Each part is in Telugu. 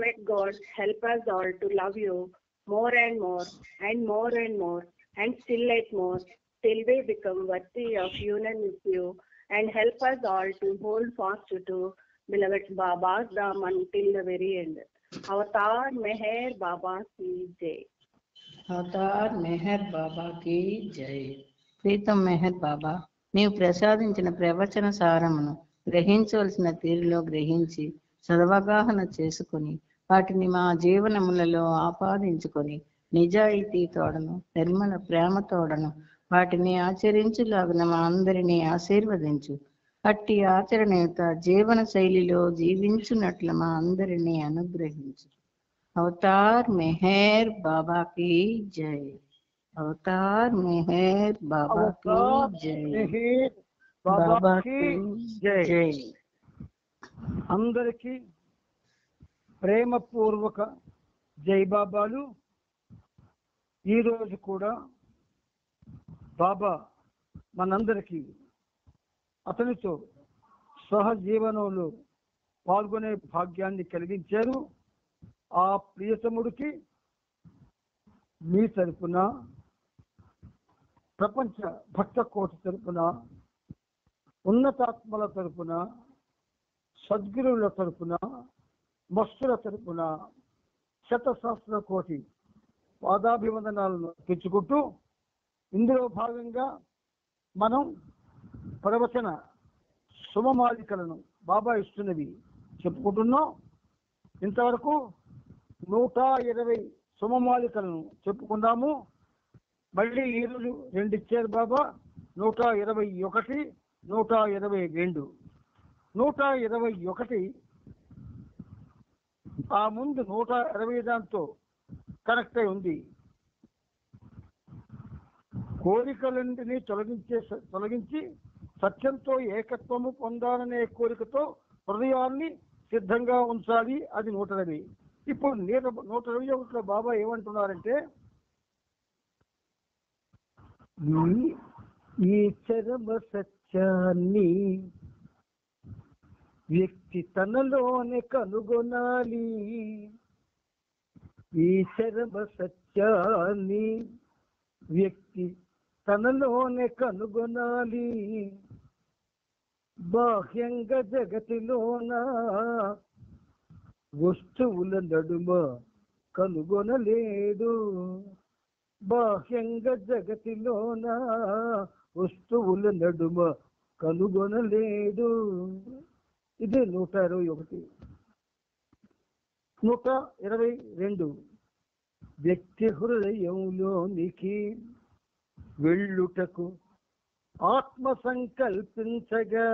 beloved God, help us all to love you more and more and more and more and still yet more till we become worthy of union with you, and help us all to hold fast to beloved Baba's Dham until the very end. Avatar Meher Baba ki jai. Avatar Meher బాబాకి జై. ప్రీతం మెహర్ బాబా, నీవు ప్రసాదించిన ప్రవచన సారమును గ్రహించవలసిన తీరులో గ్రహించి సదవగాహన చేసుకుని వాటిని మా జీవనములలో ఆపాదించుకొని నిజాయితీ తోడను నిర్మల ప్రేమ తోడను వాటిని ఆచరించులాగున మా అందరినీ ఆశీర్వదించు. అట్టి ఆచరణయుత జీవన శైలిలో జీవించున్నట్లు మా అందరినీ అనుగ్రహించు. అవతార్ మెహర్ బాబా की जय. अवतार मेहर बाबा की जय. बाबा की जय. అందరికీ ప్రేమపూర్వక జై బాబాలు. ఈరోజు కూడా బాబా మనందరికీ అతనితో సహజీవనంలో పాల్గొనే భాగ్యాన్ని కలిగించారు. ఆ ప్రియతముడికి మీ తరపున, ప్రపంచ భక్త కోటి తరపున, ఉన్నతాత్మల తరపున, సద్గురువుల తరపున, భక్తుల తరపున శతసహస్ర కోటి పాదాభివందనాలను తెచ్చుకుంటూ, ఇందులో భాగంగా మనం ప్రవచన సుమమాలికలను బాబా ఇస్తున్నవి చెప్పుకుంటున్నాం. ఇంతవరకు 120 సుమమాలికలను చెప్పుకున్నాము. మళ్ళీ ఈరోజు 2 ఇచ్చారు బాబా, 121, 122. 121 ఆ ముందు 120 దాంతో కనెక్ట్ అయి ఉంది. కోరికలన్నింటినీ తొలగించి సత్యంతో ఏకత్వము పొందాలనే కోరికతో హృదయాన్ని సిద్ధంగా ఉంచాలి. అది 120. ఇప్పుడు 121లో బాబా ఏమంటున్నారంటే, ఈ చరమ సత్యాన్ని వ్యక్తి తనలోనే కనుగొనాలి. ఈ చరమ సత్యాన్ని వ్యక్తి తనలోనే కనుగొనాలి. బాహ్యంగా జగతిలోన వస్తువుల నడుమ కనుగొనలేడు. బాహ్యంగా జగతిలోన వస్తువుల నడుమ కనుగొనలేడు. ఇది 121. 122 వ్యక్తి హృదయంలోనికి వెళ్ళుటకు ఆత్మ సంకల్పించగా.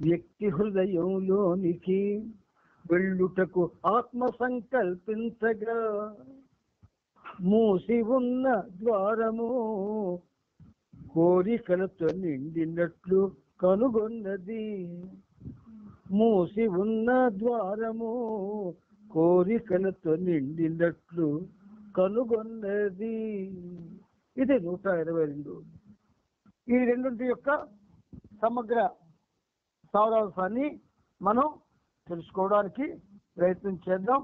వ్యక్తి హృదయంలోనికి వెళ్ళుటకు ఆత్మ సంకల్పించగా మూసి ఉన్న ద్వారము కోరికలతో నిండినట్లు కనుగొన్నది. మూసి ఉన్న ద్వారము కోరికలతో నిండినట్లు కనుగొన్నది. ఇది 122. ఈ రెండింటి యొక్క సమగ్ర సారాంశాన్ని మనం తెలుసుకోవడానికి ప్రయత్నం చేద్దాం.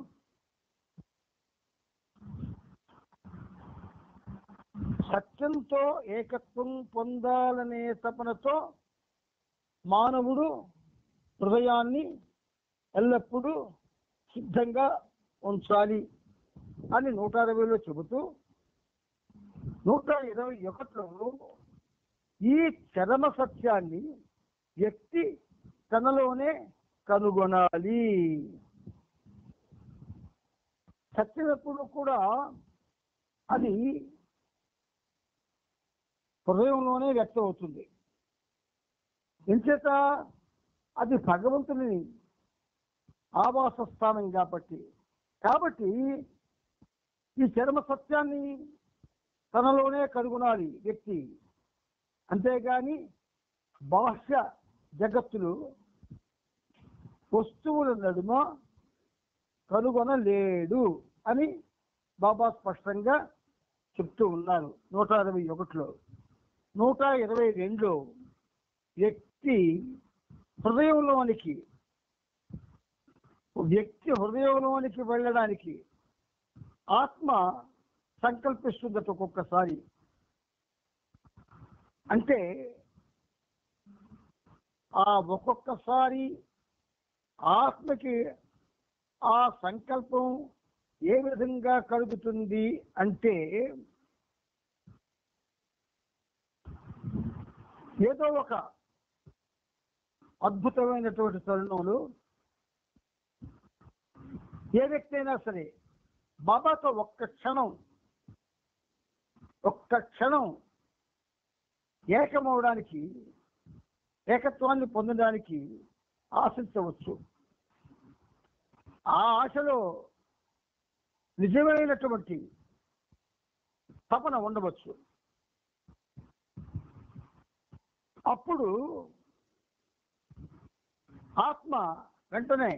సత్యంతో ఏకత్వం పొందాలనే తపనతో మానవుడు హృదయాన్ని ఎల్లప్పుడూ సిద్ధంగా ఉంచాలి అని 120లో చెబుతూ, 121లో ఈ చరమ సత్యాన్ని వ్యక్తి తనలోనే కనుగొనాలి. సత్యం ఎప్పుడు కూడా అది హృదయంలోనే వ్యక్తం అవుతుంది. ఎంచేత అది భగవంతుని ఆవాస స్థానం కాబట్టి ఈ చరమ సత్యాన్ని తనలోనే కనుగొనాలి వ్యక్తి. అంతేగాని బాహ్య జగత్తులు వస్తువుల నడుమ కనుగొనలేడు అని బాబా స్పష్టంగా చెప్తూ ఉన్నారు 121లో. 122లో వ్యక్తి హృదయంలోనికి వ్యక్తి హృదయంలోనికి వెళ్ళడానికి ఆత్మ సంకల్పిస్తుందట ఒక్కొక్కసారి. అంటే ఆ ఒక్కొక్కసారి ఆత్మకి ఆ సంకల్పం ఏ విధంగా కలుగుతుంది అంటే, ఏదో ఒక అద్భుతమైనటువంటి తరుణంలో ఏ వ్యక్తి అయినా సరే బాబాతో ఒక్క క్షణం ఏకమవడానికి, ఏకత్వాన్ని పొందడానికి ఆశించవచ్చు. ఆ ఆశలో నిజమైనటువంటి తపన ఉండవచ్చు. అప్పుడు ఆత్మ వెంటనే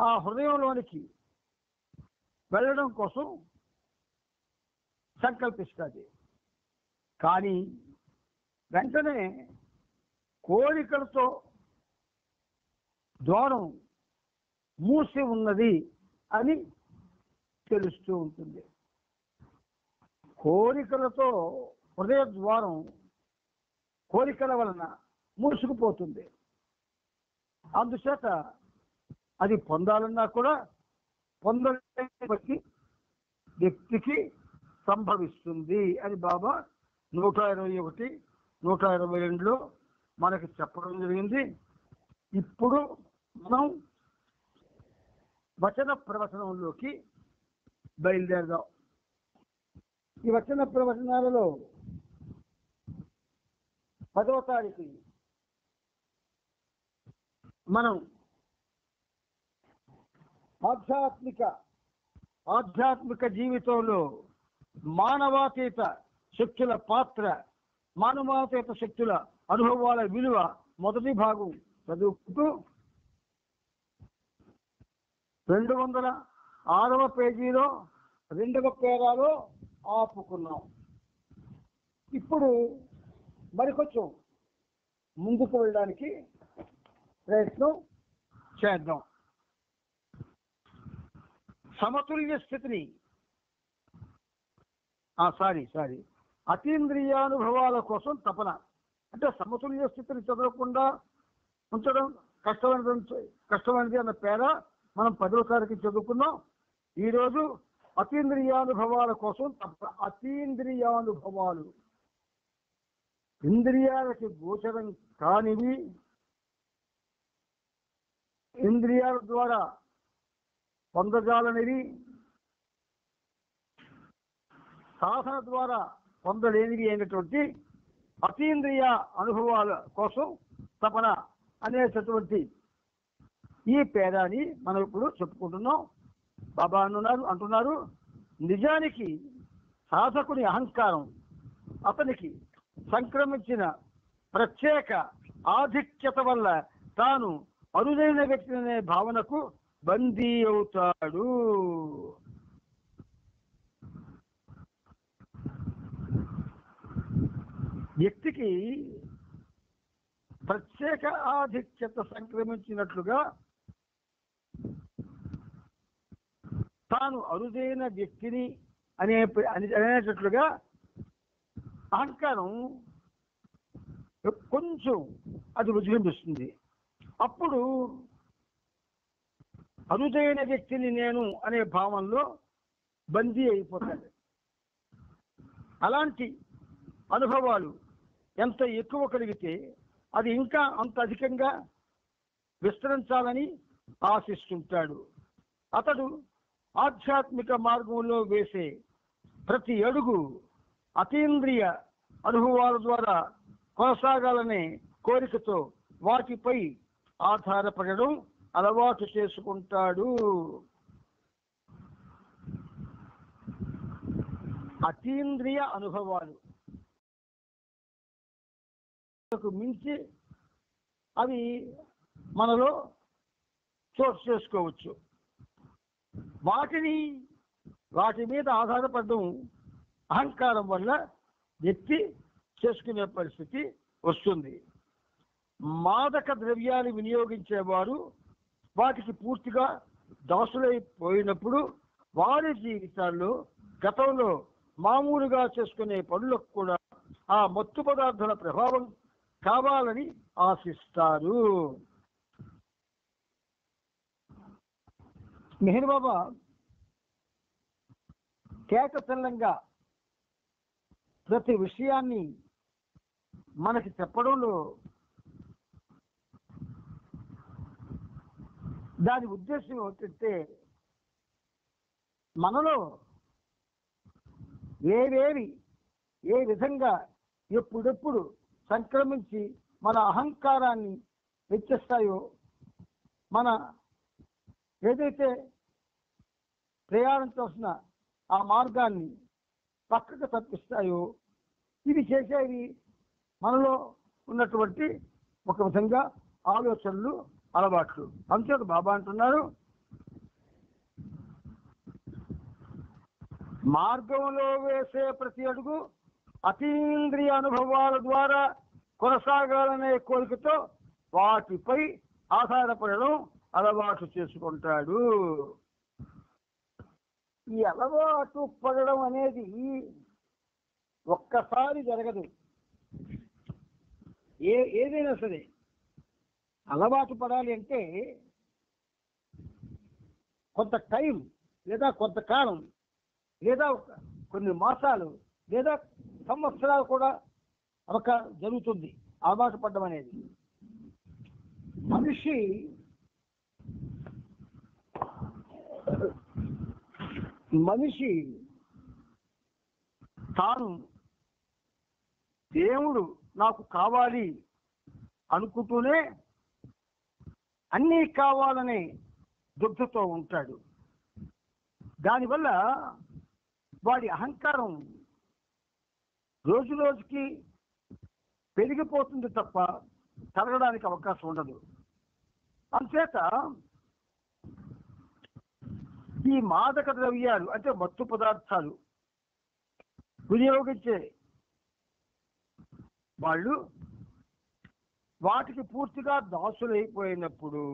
ఆ హృదయంలోనికి వెళ్ళడం కోసం సంకల్పిస్తుంది. కానీ వెంటనే కోరికలతో ద్వారం మూసి ఉన్నది అని తెలుస్తూ ఉంటుంది. కోరికలతో హృదయ ద్వారం కోరికల వలన మూసుకుపోతుంది. అందుచేత అది పొందాలన్నా కూడా పొందలేని వ్యక్తికి సంభవిస్తుంది అని బాబా 121, 122లో మనకి చెప్పడం జరిగింది. ఇప్పుడు మనం వచన ప్రవచనంలోకి బయలుదేరదాం. ఈ వచన ప్రవచనాలలో 10వ తారీఖు మనం ఆధ్యాత్మిక జీవితంలో మానవాతీత శక్తుల పాత్ర, మానవాతీత శక్తుల అనుభవాల విలువ మొదటి భాగం చదువుకుంటూ 206వ పేజీలో 2వ పేరాలో ఆపుకున్నాం. ఇప్పుడు మరికొంచెం ముందుకు వెళ్ళడానికి ప్రయత్నం చేద్దాం. సమతుల్య స్థితిని అతీంద్రియానుభవాల కోసం తపన. అంటే సమతుల్య స్థితిని చదవకుండా ఉంచడం కష్టమైనది అన్న పేర మనం 10వ తారీఖు చదువుకున్నాం. ఈరోజు అతీంద్రియానుభవాల కోసం తపన. అతీంద్రియానుభవాలు ఇంద్రియాలకి గోచరం కానివి, ఇంద్రియాల ద్వారా పొందజాలనివి, సాధన ద్వారా పొందలేనివి అయినటువంటి అతీంద్రియ అనుభవాల కోసం తపన అనేటటువంటి ఈ పేరాన్ని మనం ఇప్పుడు చెప్పుకుంటున్నాం. బాబా అంటున్నారు, నిజానికి సాధకుని అహంకారం అతనికి సంక్రమించిన ప్రత్యేక ఆధిక్యత వల్ల తాను అరుదైన వ్యక్తి అనే భావనకు బందీ అవుతాడు. వ్యక్తికి ప్రత్యేక ఆధిక్యత సంక్రమించినట్లుగా తాను అరుదైన వ్యక్తిని అనేటట్లుగా అహంకారం కొంచెం అది విజృంభిస్తుంది. అప్పుడు అరుదైన వ్యక్తిని నేను అనే భావంలో బందీ అయిపోతాడు. అలాంటి అనుభవాలు ఎంత ఎక్కువ కలిగితే అది ఇంకా అంత అధికంగా విస్తరించాలని ఆశిస్తుంటాడు. అతడు ఆధ్యాత్మిక మార్గంలో వేసే ప్రతి అడుగు అతీంద్రియ అనుభవాల ద్వారా కొనసాగాలనే కోరికతో వాటిపై ఆధారపడడం అలవాటు చేసుకుంటాడు. అతీంద్రియ అనుభవాలు మించి అవి మనలో చోటు చేసుకోవచ్చు. వాటి మీద ఆధారపడడం అహంకారం వల్ల వ్యక్తి చేసుకునే పరిస్థితి వస్తుంది. మాదక ద్రవ్యాలు వినియోగించేవారు వాటికి పూర్తిగా దాసులైపోయినప్పుడు వారి జీవితాల్లో గతంలో మామూలుగా చేసుకునే పనులకు కూడా ఆ మత్తు పదార్థాల ప్రభావం కావాలని ఆశిస్తారు. మెహర్ బాబా కేకచల్లంగా ప్రతి విషయాన్ని మనకి చెప్పడంలో దాని ఉద్దేశం ఏమిటంటే మనలో ఏవేవి ఏ విధంగా ఎప్పుడెప్పుడు సంక్రమించి మన అహంకారాన్ని హెచ్చిస్తాయో, మన ఏదైతే ప్రయాణించాల్సిన ఆ మార్గాన్ని పక్కకు తప్పిస్తాయో, ఇది చేసేవి మనలో ఉన్నటువంటి ఒక విధంగా ఆలోచనలు, అలవాట్లు. అంచేత బాబా అంటున్నారు, మార్గంలో వేసే ప్రతి అడుగు అతీంద్రియ అనుభవాల ద్వారా కొనసాగాలనే కోరికతో వాటిపై ఆధారపడడం అలవాటు చేసుకుంటాడు. ఈ అలవాటు పడడం అనేది ఒక్కసారి జరగదు. ఏదైనా సరే అలవాటు పడాలి అంటే కొంత టైం, లేదా కొంతకాలం, లేదా కొన్ని మాసాలు, లేదా సంవత్సరాలు కూడా ఒక జరుగుతుంది అలవాటు పడడం అనేది. మనిషి తాను దేవుడు నాకు కావాలి అనుకుంటూనే అన్నీ కావాలనే దుగ్ధతో ఉంటాడు. దానివల్ల వాడి అహంకారం రోజు రోజుకి పెరిగిపోతుంది తప్ప తరగడానికి అవకాశం ఉండదు. అంచేత ఈ మాదక ద్రవ్యాలు అంటే మత్తు పదార్థాలు వినియోగించే వాళ్ళు వాటికి పూర్తిగా దాసులైపోయినప్పుడు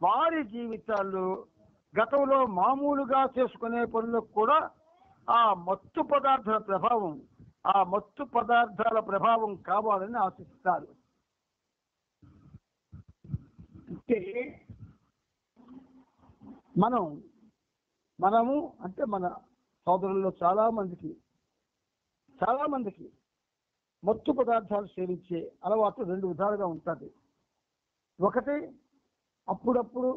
వారి జీవితాల్లో గతంలో మామూలుగా చేసుకునే పనులకు కూడా ఆ మత్తు పదార్థాల ప్రభావం కావాలని ఆశిస్తారు. అంటే మనము అంటే మన సోదరుల్లో చాలా మందికి మత్తు పదార్థాలు సేవించే అలవాటు రెండు విధాలుగా ఉంటుంది. ఒకటి అప్పుడప్పుడు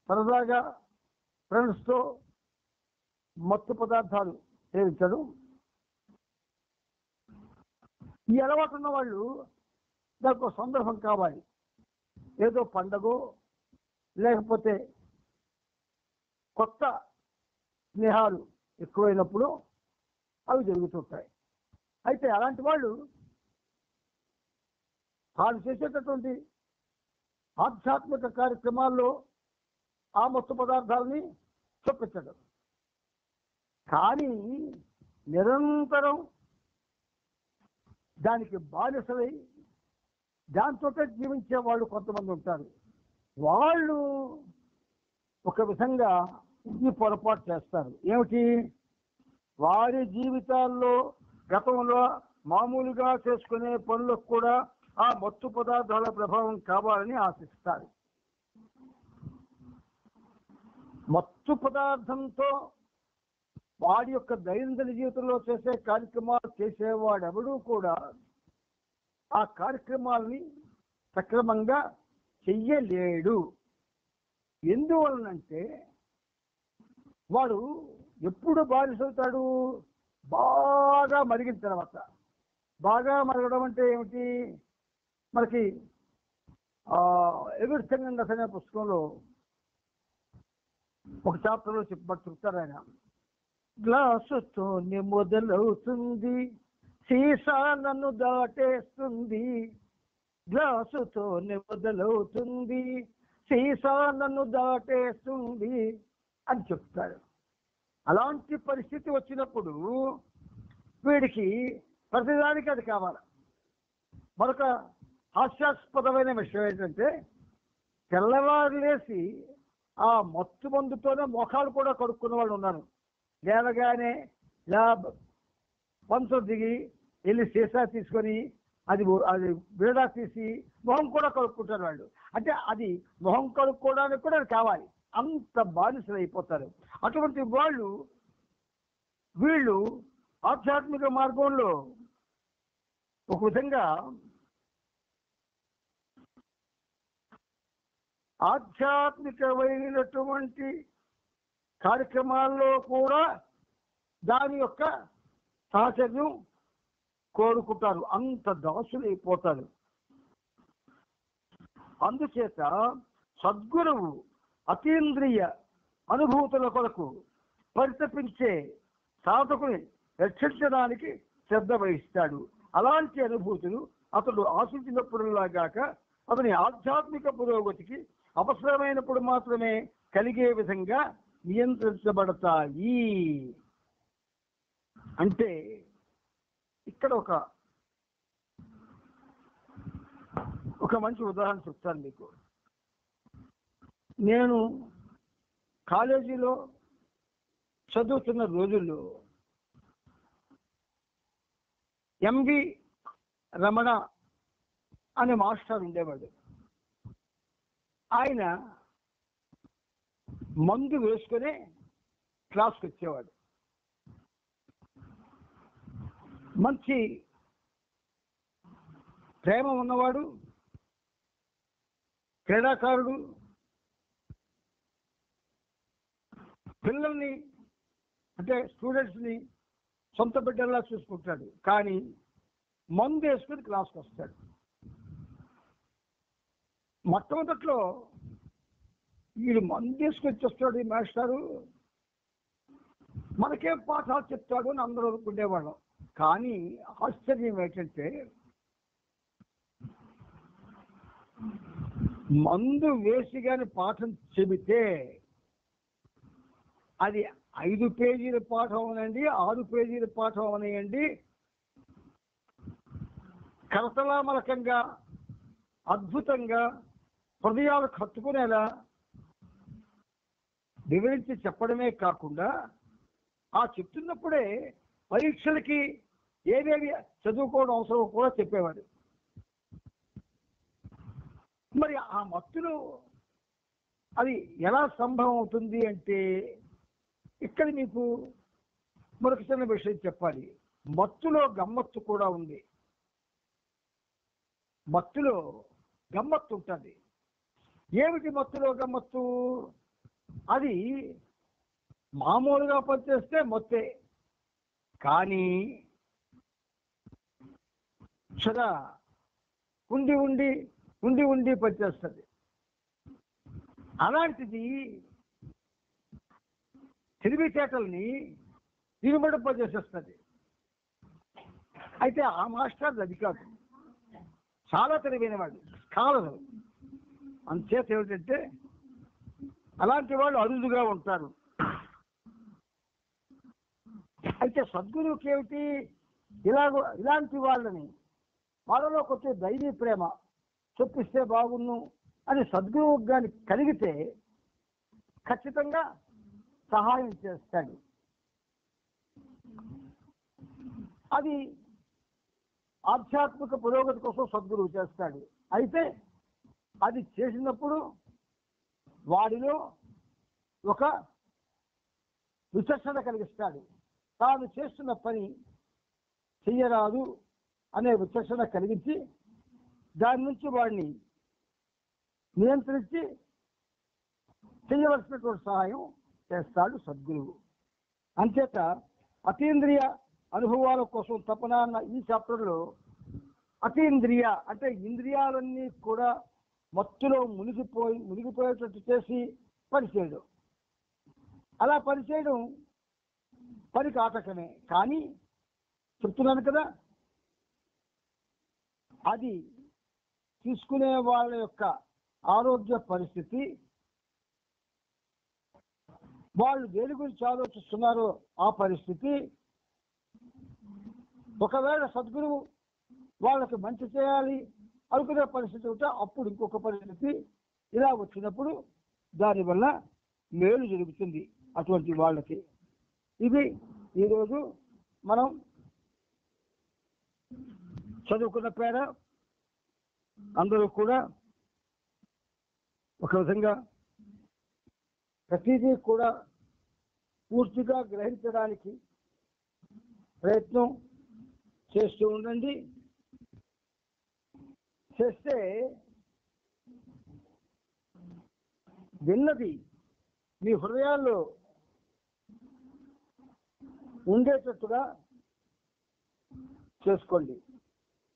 సరదాగా ఫ్రెండ్స్తో మత్తు పదార్థాలు సేవించడం. ఈ అలవాటు ఉన్న వాళ్ళు దానికి ఒక సందర్భం కావాలి, ఏదో పండగో లేకపోతే కొత్త స్నేహాలు ఎక్కువైనప్పుడు అవి జరుగుతుంటాయి. అయితే అలాంటి వాళ్ళు చేసేటటువంటి ఆధ్యాత్మిక కార్యక్రమాల్లో ఆ మత్తు పదార్థాలని చొప్పించడం. కానీ నిరంతరం దానికి బానిసలై దాంతో జీవించే వాళ్ళు కొంతమంది ఉంటారు. వాళ్ళు ఒక విధంగా ఈ పొరపాటు చేస్తారు. ఏమిటి? వారి జీవితాల్లో గతంలో మామూలుగా చేసుకునే పనులకు కూడా ఆ మత్తు పదార్థాల ప్రభావం కావాలని ఆశిస్తారు. మత్తు పదార్థంతో వాడి యొక్క దైనందిన జీవితంలో చేసే కార్యక్రమాలు చేసేవాడెవడూ కూడా ఆ కార్యక్రమాలని సక్రమంగా చెయ్యలేడు. ఎందువలనంటే వాడు ఎప్పుడు బానిసవుతాడు? బాగా మరిగిన తర్వాత. బాగా మరగడం అంటే ఏమిటి? మనకి ఎవ్రీథింగ్ ఇన్ ద అనే పుస్తకంలో ఒక చాప్టర్లో చెప్తారు ఆయన. గ్లాసుతోనే మొదలవుతుంది, సీసా నన్ను దాటేస్తుంది. గ్లాసుతోనే మొదలవుతుంది, సీసా నన్ను దాటేస్తుంది అని చెప్తాడు. అలాంటి పరిస్థితి వచ్చినప్పుడు వీడికి ప్రతిదానికి అది కావాలి. మరొక హాస్యాస్పదమైన విషయం ఏంటంటే తెల్లవారు లేసి ఆ మత్తు మందుతోనే మొఖాలు కూడా కడుక్కున్న వాళ్ళు ఉన్నారు. లేవగానే ఇలా పంచం దిగి వెళ్ళి సీసా తీసుకొని అది బీడా తీసి మొహం కూడా కడుక్కుంటారు వాళ్ళు. అంటే అది మొహం కడుక్కోవడానికి కూడా అది కావాలి, అంత బానిసలు అయిపోతారు. అటువంటి వీళ్ళు ఆధ్యాత్మిక మార్గంలో ఒక విధంగా ఆధ్యాత్మికమైనటువంటి కార్యక్రమాల్లో కూడా దాని యొక్క సాహచర్యం కోరుకుంటారు, అంత దాసులైపోతారు. అందుచేత సద్గురువు అతీంద్రియ అనుభూతుల కొరకు పరితపించే సాధకుని రక్షించడానికి శ్రద్ధ వహిస్తాడు. అలాంటి అనుభూతులు అతడు ఆశించినప్పుడులాగాక అతని ఆధ్యాత్మిక పురోగతికి అవసరమైనప్పుడు మాత్రమే కలిగే విధంగా నియంత్రించబడతాయి. అంటే ఇక్కడ ఒక మంచి ఉదాహరణ చెప్తాను మీకు. నేను కాలేజీలో చదువుతున్న రోజుల్లో ఎంవి రమణ అనే మాస్టర్ ఉండేవాడు. ఆయన మందు వేసుకునే క్లాస్కి వచ్చేవాడు. మంచి ప్రేమ ఉన్నవాడు, క్రీడాకారుడు, పిల్లల్ని అంటే స్టూడెంట్స్ని సొంత బిడ్డల్లా చూసుకుంటాడు. కానీ మందు వేసుకుని క్లాస్కి వస్తాడు. మొట్టమొదట్లో వీడు మందు వేసుకొచ్చి వస్తాడు ఈ మాస్టారు, మనకేం పాఠాలు చెప్తాడు అని అందరూ అనుకునేవాళ్ళం. కానీ ఆశ్చర్యం ఏంటంటే మందు వేసి కానీ పాఠం చెబితే అది 5 పేజీల పాఠం అవనండి, 6 పేజీల పాఠం అవనండి, కరతలామలకంగా అద్భుతంగా హృదయాలు కట్టుకునేలా వివరించి చెప్పడమే కాకుండా ఆ చెప్తున్నప్పుడే పరీక్షలకి ఏవేవి చదువుకోవడం అవసరం కూడా చెప్పేవాడు. మరి ఆ మత్తులో అది ఎలా సంభవం అవుతుంది అంటే ఇక్కడ మీకు మరొక చిన్న విషయం చెప్పాలి. మత్తులో గమ్మత్తు కూడా ఉంది. మత్తులో గమ్మత్తు ఉంటుంది. ఏమిటి మత్తులో గమ్మత్తు? అది మామూలుగా పనిచేస్తే మత్తే, కానీ సదా ఉండి ఉండి ఉండి ఉండి పనిచేస్తుంది. అలాంటిది తెలివితేటల్ని ఇనుమడింపజేసేస్తుంది. అయితే ఆ మాస్టర్ అది కాదు, చాలా తెలివైనవాడు, స్కాలరు. అంచేత ఏమిటంటే అలాంటి వాళ్ళు అరుదుగా ఉంటారు. అయితే సద్గురువుకి ఏమిటి, ఇలాంటి వాళ్ళని వాళ్ళలో కొంచెం దైవీ ప్రేమ చొప్పిస్తే బాగున్ను అని సద్గురువుకి కానీ కలిగితే ఖచ్చితంగా సహాయం చేస్తాడు. అది ఆధ్యాత్మిక పురోగతి కోసం సద్గురువు చేస్తాడు. అయితే అది చేసినప్పుడు వాడిలో ఒక విచక్షణ కలిగిస్తాడు. తాను చేస్తున్న పని చెయ్యరాదు అనే విచక్షణ కలిగించి దాని నుంచి వాడిని నియంత్రించి చేయవలసినటువంటి సహాయం చేస్తాడు సద్గురువు. అంచేత అతీంద్రియ అనుభవాల కోసం తపన అన్న ఈ చాప్టర్లో అతీంద్రియ అంటే ఇంద్రియాలన్నీ కూడా మత్తులో మునిగిపోయేటట్టు చేసి పనిచేయడం. అలా పనిచేయడం పనికి ఆటకమే, కానీ చెప్తున్నాను కదా, అది తీసుకునే వాళ్ళ యొక్క ఆరోగ్య పరిస్థితి, వాళ్ళు దేని గురించి ఆలోచిస్తున్నారో ఆ పరిస్థితి, ఒకవేళ సద్గురువు వాళ్ళకి మంచి చేయాలి అనుకునే పరిస్థితి ఉంటే అప్పుడు ఇంకొక పరిస్థితి ఇలా వచ్చినప్పుడు దానివల్ల మేలు జరుగుతుంది అటువంటి వాళ్ళకి. ఇది ఈరోజు మనం చదువుకున్న పేర అందరూ కూడా ఒక విధంగా ప్రతిదీ కూడా పూర్తిగా గ్రహించడానికి ప్రయత్నం చేస్తూ ఉండండి. చేస్తే విన్నది మీ హృదయాల్లో ఉండేటట్టుగా చేసుకోండి.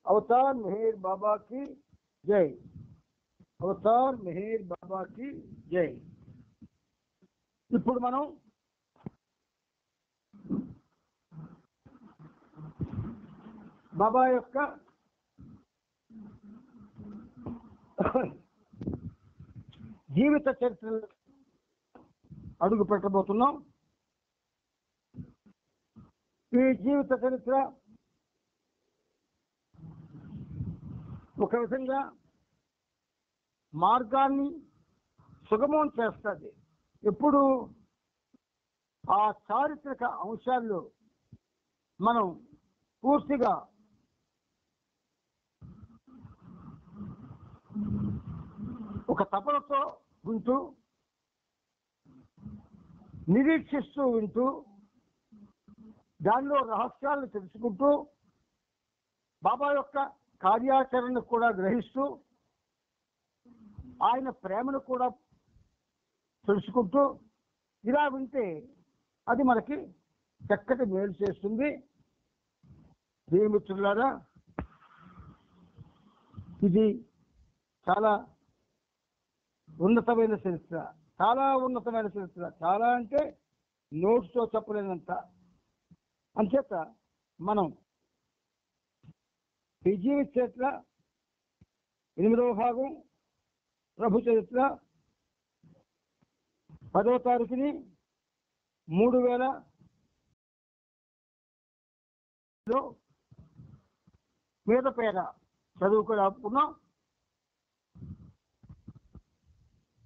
అవతార్ మెహర్ బాబాకి జై. అవతార్ మెహర్ బాబాకి జై. ఇప్పుడు మనం బాబా యొక్క జీవిత చరిత్ర అడుగు పెట్టబోతున్నాం. ఈ జీవిత చరిత్ర ఒక విధంగా మార్గాన్ని సుగమం చేస్తుంది. ఎప్పుడు ఆ చారిత్రక అంశాల్లో మనం పూర్తిగా ఒక తపనతో వింటూ నిరీక్షిస్తూ వింటూ దానిలో రహస్యాలను తెలుసుకుంటూ బాబా యొక్క కార్యాచరణను కూడా గ్రహిస్తూ ఆయన ప్రేమను కూడా తెలుసుకుంటూ ఇలా వింటే అది మనకి చక్కటి మేలు చేస్తుంది. ప్రియమిత్రులారా, ఇది చాలా ఉన్నతమైన చరిత్ర, చాలా ఉన్నతమైన చరిత్ర. చాలా అంటే నోట్స్తో చెప్పలేనంత. అంచేత మనం ఈ జీవిత చరిత్ర 8వ భాగం ప్రభు చరిత్ర 10వ తారీఖుని 3000 మీద పేర చదువుకొని ఆపుకున్నాం.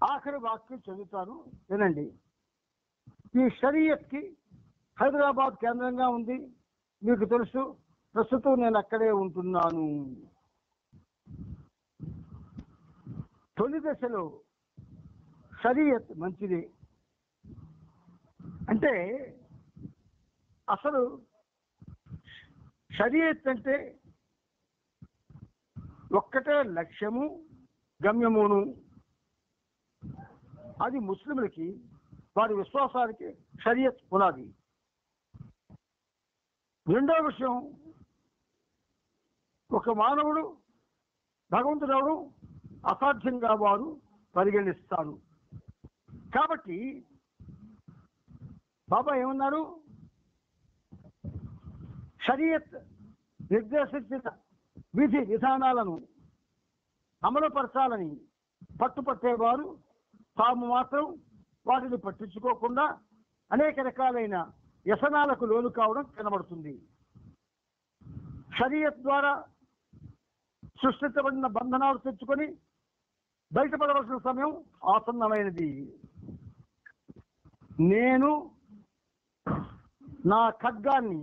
ఆఖరి వాక్యం చదువుతాను, వినండి. ఈ షరియత్కి హైదరాబాద్ కేంద్రంగా ఉంది, మీకు తెలుసు. ప్రస్తుతం నేను అక్కడే ఉంటున్నాను. తొలి దశలో షరియత్ మంచిది. అంటే అసలు షరియత్ అంటే ఒక్కటే లక్ష్యము గమ్యమును. అది ముస్లింలకి వారి విశ్వాసానికి షరియత్ పునాది. రెండో విషయం, ఒక మానవుడు భగవంతుడు అసాధ్యంగా వారు పరిగణిస్తారు. కాబట్టి బాబా ఏమన్నారు? షరియత్ నిర్దేశించిన విధి విధానాలను అమలుపరచాలని పట్టుపట్టేవారు తాము మాత్రం వాటిని పట్టించుకోకుండా అనేక రకాలైన వ్యసనాలకు లోను కావడం కనబడుతుంది. షరియత్ ద్వారా సృష్టించబడిన బంధనాలు తెచ్చుకొని బయటపడవలసిన సమయం ఆసన్నమైనది. నేను నా ఖడ్గాన్ని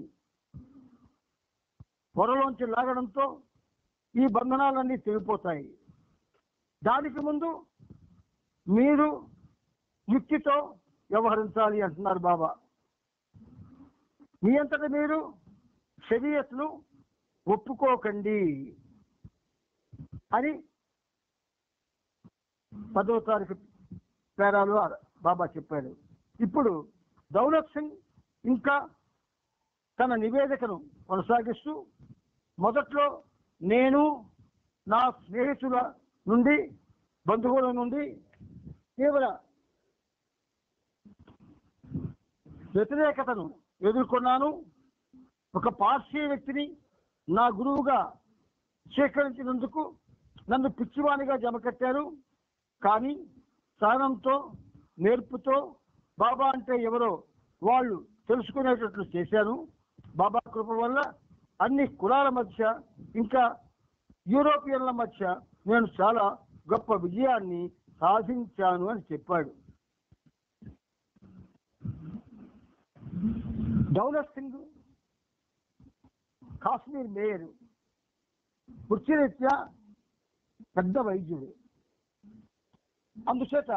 పొరలోంచి లాగడంతో ఈ బంధనాలన్నీ తెగిపోతాయి. దానికి ముందు మీరు యుక్తితో వ్యవహరించాలి అంటున్నారు బాబా. మీ అంతటా మీరు షరియత్ను ఒప్పుకోకండి అని 10వ తారీఖు పేరాలు బాబా చెప్పాడు. ఇప్పుడు దౌలత్ సింగ్ ఇంకా తన నివేదికను కొనసాగిస్తూ మొదట్లో నేను నా స్నేహితుల నుండి బంధువుల నుండి తీవ్ర వ్యతిరేకతను ఎదుర్కొన్నాను. ఒక పార్సీ వ్యక్తిని నా గురువుగా స్వీకరించినందుకు నన్ను పిచ్చివానిగా జమకట్టారు. కానీ సహనంతో నేర్పుతో బాబా అంటే ఎవరో వాళ్ళు తెలుసుకునేటట్లు చేశాను. బాబా కృప వల్ల అన్ని కులాల మధ్య ఇంకా యూరోపియన్ల మధ్య నేను చాలా గొప్ప విజయాన్ని సాధించాను అని చెప్పాడు. దౌలత్ సింగ్ కాశ్మీర్ మేయర్, వృత్తిరీత్యా పెద్ద వైద్యుడు. అందుచేత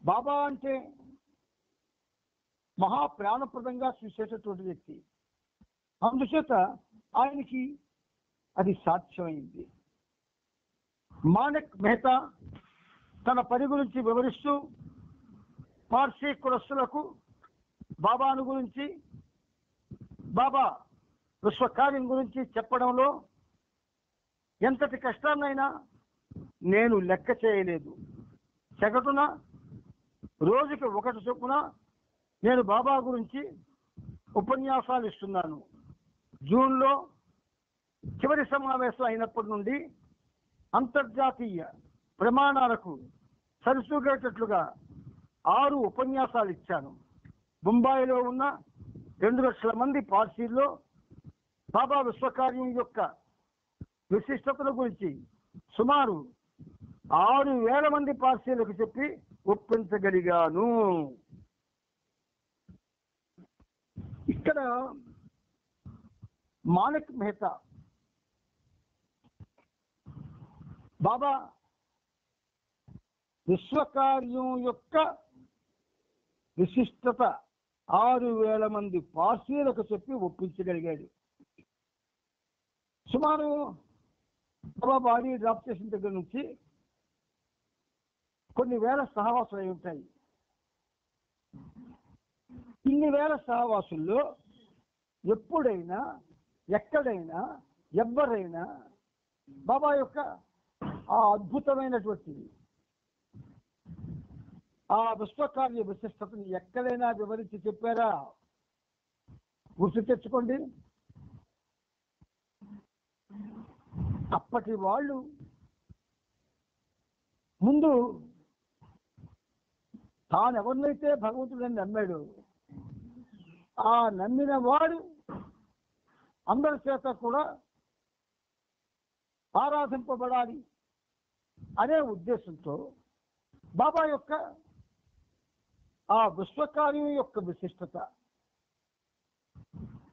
బాబా అంటే మహా ప్రాణప్రదంగా చూసేటటువంటి వ్యక్తి. అందుచేత ఆయనకి అది సాధ్యమైంది. మాణిక్ మెహతా తన పని గురించి వివరిస్తూ పార్సీ కులస్తులకు బాబాను గురించి, బాబా విశ్వకార్యం గురించి చెప్పడంలో ఎంతటి కష్టాన్నైనా నేను లెక్క చేయలేదు. సగటున రోజుకి ఒకటి చొప్పున నేను బాబా గురించి ఉపన్యాసాలు ఇస్తున్నాను. జూన్లో చివరి సమావేశం అయినప్పటి నుండి అంతర్జాతీయ ప్రమాణాలకు సరిసూగేటట్లుగా 6 ఉపన్యాసాలు ఇచ్చాను. ముంబాయిలో ఉన్న 2 లక్షల మంది పార్సీల్లో బాబా విశ్వకార్యం యొక్క విశిష్టతల గురించి సుమారు 6,000 మంది పార్సీలకు చెప్పి ఒప్పించగలిగాను. ఇక్కడ మాణిక్ మెహతా బాబా విశ్వకార్యం యొక్క విశిష్టత 6,000 మంది పార్సీలకు చెప్పి ఒప్పించగలిగాడు. సుమారు బాబా బాడీ డ్రాప్ చేసిన దగ్గర నుంచి కొన్ని వేల సహవాసులు అయి ఉంటాయి. ఇన్ని వేల సహవాసుల్లో ఎప్పుడైనా ఎక్కడైనా ఎవరైనా బాబా యొక్క ఆ అద్భుతమైనటువంటి ఆ విశ్వకార్య విశిష్టతని ఎక్కడైనా వివరించి చెప్పారా? గుర్తు తెచ్చుకోండి. అప్పటి వాళ్ళు ముందు తానెవరినైతే భగవంతుడని నమ్మాడు, ఆ నమ్మిన వాడు అందరి చేత కూడా ఆరాధింపబడాలి అనే ఉద్దేశంతో బాబా యొక్క ఆ విశ్వకార్యం యొక్క విశిష్టత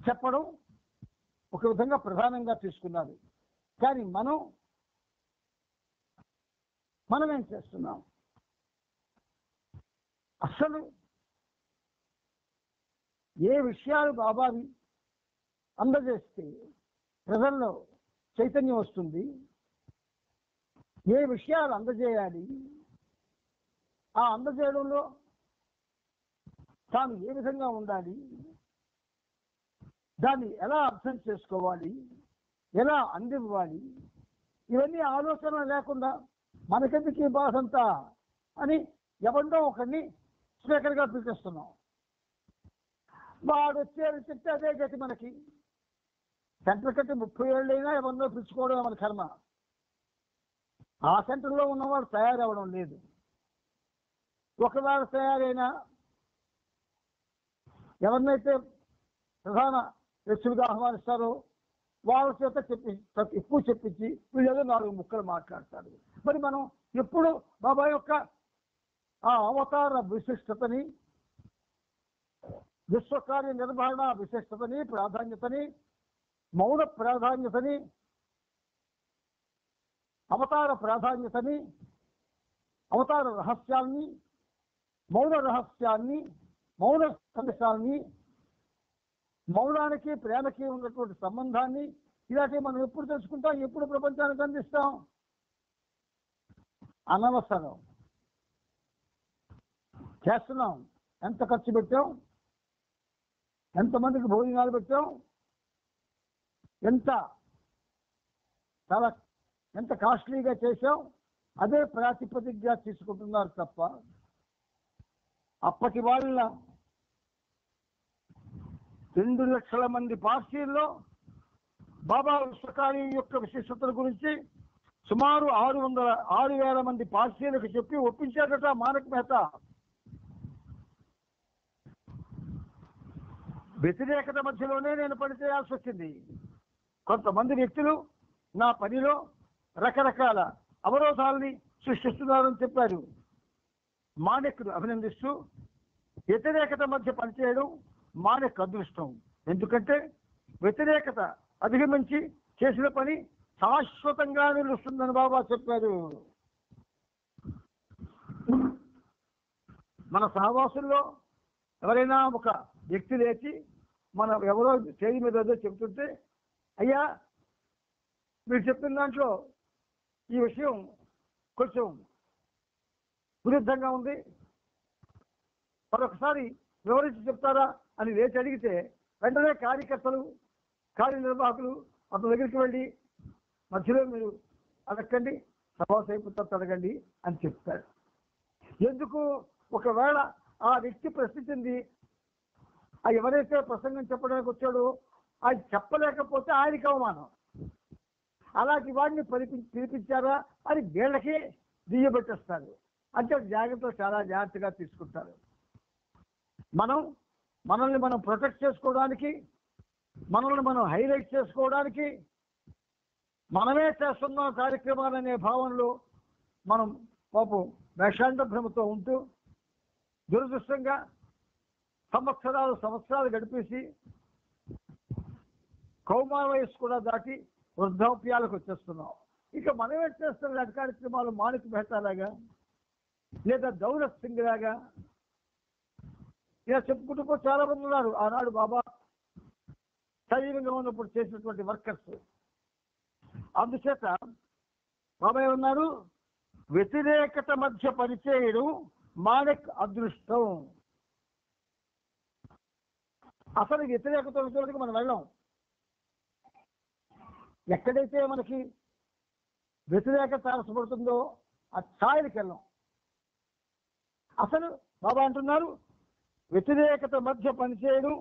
చెప్పడం ఒక విధంగా ప్రధానంగా తీసుకున్నారు. కానీ మనం ఏం చేస్తున్నాం? అసలు ఏ విషయాలు బాబావి అందజేస్తే ప్రజల్లో చైతన్యం వస్తుంది, ఏ విషయాలు అందజేయాలి, ఆ అందజేయడంలో తాను ఏ విధంగా ఉండాలి, దాన్ని ఎలా అర్థం చేసుకోవాలి, ఎలా అందివ్వాలి, ఇవన్నీ ఆలోచన లేకుండా మనకెందుకు ఈ బాధ అంతా అని ఎవరినో ఒకరిని స్పీకర్గా పిలిచేస్తున్నాం. వాడు వచ్చారు చెప్తే అదే గతి మనకి. సెంటర్ కట్టి 30 ఏళ్ళైనా ఎవరినో పిలుచుకోవడం మన కర్మ. ఆ సెంటర్లో ఉన్నవాడు తయారవడం లేదు. ఒకవేళ తయారైనా ఎవరినైతే ప్రధాన వ్యక్తులుగా ఆహ్వానిస్తారో వాళ్ళ చేత ఎక్కువ చెప్పించి వీళ్ళేదో 4 ముక్కలు మాట్లాడతారు. మరి మనం ఎప్పుడు బాబా యొక్క ఆ అవతార విశిష్టతని, విశ్వకార్య నిర్వహణ విశిష్టతని, ప్రాధాన్యతని, మౌన ప్రాధాన్యతని, అవతార ప్రాధాన్యతని, అవతార రహస్యాన్ని, మౌన రహస్యాన్ని, మౌన సందేశాన్ని, మౌనానికి ప్రేమకి ఉన్నటువంటి సంబంధాన్ని ఇలాంటివి మనం ఎప్పుడు తెలుసుకుంటాం, ఎప్పుడు ప్రపంచానికి అందిస్తాం? అనవసరం. చేస్తున్నాం. ఎంత ఖర్చు పెట్టాం, ఎంతమందికి భోజనాలు పెట్టాం, ఎంత కాస్ట్లీగా చేశాం, అదే ప్రాతిపదికగా తీసుకుంటున్నారు తప్ప అప్పటి వాళ్ళ 2 లక్షల మంది పార్సీల్లో బాబా విశ్వకార్యం యొక్క విశిష్టతల గురించి సుమారు 6,000 మంది పార్సీలకు చెప్పి ఒప్పించాడట మాణిక్ మెహతా. వ్యతిరేకత మధ్యలోనే నేను పనిచేయాల్సి వచ్చింది. కొంతమంది వ్యక్తులు నా పనిలో రకరకాల అవరోధాలని సృష్టిస్తున్నారని చెప్పారు. మాణిక్ను అభినందిస్తూ వ్యతిరేకత మధ్య పనిచేయడం మాణిక్ అదృష్టం. ఎందుకంటే వ్యతిరేకత అధిగమించి చేసిన పని శాశ్వతంగా నిలుస్తుందని బాబా చెప్పారు. మన సహవాసుల్లో ఎవరైనా ఒక వ్యక్తి లేచి మన ఎవరో చేయి మీద ఏదో చెబుతుంటే, అయ్యా మీరు చెప్పిన దాంట్లో ఈ విషయం కొంచెం విరుద్ధంగా ఉంది, మరొకసారి వివరించి చెప్తారా అని లేచి అడిగితే వెంటనే కార్యకర్తలు కార్యనిర్వాహకులు అతని దగ్గరికి వెళ్ళి మధ్యలో మీరు అడగండి, సభాసేపు అడగండి అని చెప్తారు. ఎందుకు? ఒకవేళ ఆ వ్యక్తి ప్రశ్నించింది ఎవరైతే ప్రసంగం చెప్పడానికి వచ్చాడో అది చెప్పలేకపోతే ఆయనకి అవమానం. అలాంటి వాడిని పిలిపించారా అని వీళ్ళకి దియ్యబెట్టేస్తారు. అంటే జాగ్రత్తలు చాలా జాగ్రత్తగా తీసుకుంటారు. మనల్ని మనం ప్రొటెక్ట్ చేసుకోవడానికి, మనల్ని మనం హైలైట్ చేసుకోవడానికి, మనమే చేస్తున్న కార్యక్రమాలనే భావనలో మనం పాపం వేషాంత భ్రమతో ఉంటూ దురదృష్టంగా సంవత్సరాలు గడిపేసి కౌమార వయస్సు కూడా దాటి వృద్ధాప్యాలకు వచ్చేస్తున్నాం. ఇక మనం ఏం చేస్తున్న ఇలాంటి కార్యక్రమాలు మాణిక్ మెహతా లాగా లేదా దౌలత్ సింగ్ లాగా ఇలా చెప్పుకుంటూ చాలా మంది ఉన్నారు. ఆనాడు బాబా సజీవంగా ఉన్నప్పుడు చేసినటువంటి వర్కర్స్. అందుచేత బాబా ఏమన్నారు? వ్యతిరేకత మధ్య పనిచేయడం మాణిక్ అదృష్టం. అసలు వ్యతిరేకత చోటికి మనం వెళ్ళాం. ఎక్కడైతే మనకి వ్యతిరేకత తారసపడుతుందో ఆ ఛాయలకి వెళ్ళాం. అసలు బాబా అంటున్నారు వ్యతిరేకత మధ్య పనిచేయడం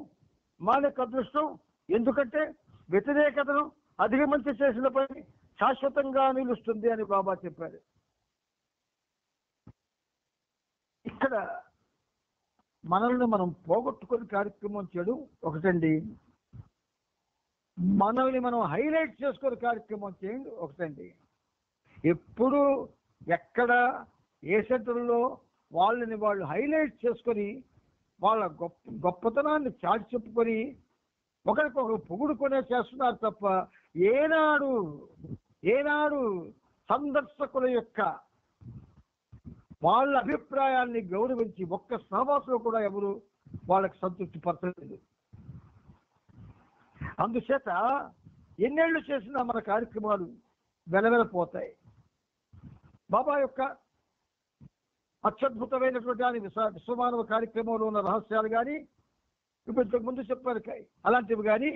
మాణిక్ అదృష్టం. ఎందుకంటే వ్యతిరేకతను అధిగమించి చేసిన పని శాశ్వతంగా నిలుస్తుంది అని బాబా చెప్పారు. ఇక్కడ మనల్ని మనం పోగొట్టుకొని కార్యక్రమం చేయడం ఒకటండి, మనల్ని మనం హైలైట్ చేసుకొని కార్యక్రమం చేయండి ఒకటండి. ఎప్పుడు ఎక్కడ ఏ సెంటర్లో వాళ్ళని వాళ్ళు హైలైట్ చేసుకొని వాళ్ళ గొప్పతనాన్ని చాటి చెప్పుకొని ఒకరికొకరు పొగుడుకొనే చేస్తున్నారు తప్ప ఏనాడు సందర్శకుల యొక్క వాళ్ళ అభిప్రాయాన్ని గౌరవించి ఒక్క సహవాసంలో కూడా ఎవరు వాళ్ళకి సంతృప్తి పరచలేదు. అందుచేత ఎన్నేళ్లు చేసినా మన కార్యక్రమాలు వెలవెలపోతాయి. బాబా యొక్క అత్యద్భుతమైనటువంటి విశ్వమానవ కార్యక్రమంలో ఉన్న రహస్యాలు కానీ ఇప్పుడు ఇంతకు ముందు చెప్పారు అలాంటివి కానీ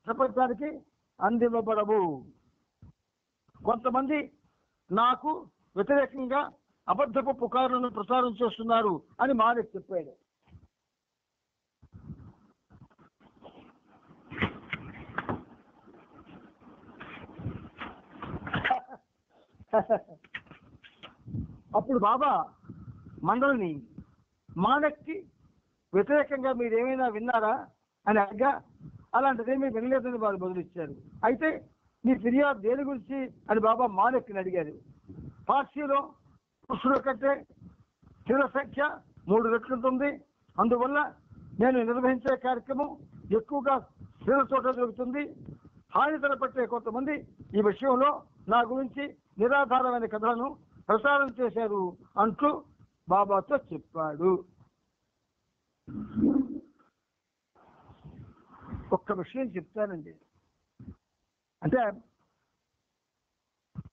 ప్రపంచానికి అందివ్వబడవు. కొంతమంది నాకు వ్యతిరేకంగా అబద్ధపు పుకారులను ప్రచారం చేస్తున్నారు అని మాణిక్ చెప్పాడు. అప్పుడు బాబా మండలిని మాణిక్కి వ్యతిరేకంగా మీరేమైనా విన్నారా అని అడగా అలాంటిదేమీ వినలేదని వారు బదులిచ్చారు. అయితే మీ ఫిర్యాదు దేని గురించి అని బాబా మాణిక్ని అడిగారు. పార్సీలో పురుషుల కంటే స్త్రీల సంఖ్య 3 రెట్లు ఉంటుంది. అందువల్ల నేను నిర్వహించే కార్యక్రమం ఎక్కువగా స్త్రీల చోట జరుగుతుంది. హాని తలపెట్టే కొంతమంది ఈ విషయంలో నా గురించి నిరాధారమైన కథలను ప్రసారం చేశారు అంటూ బాబాతో చెప్పాడు. ఒక్క విషయం చెప్తానండి, అంటే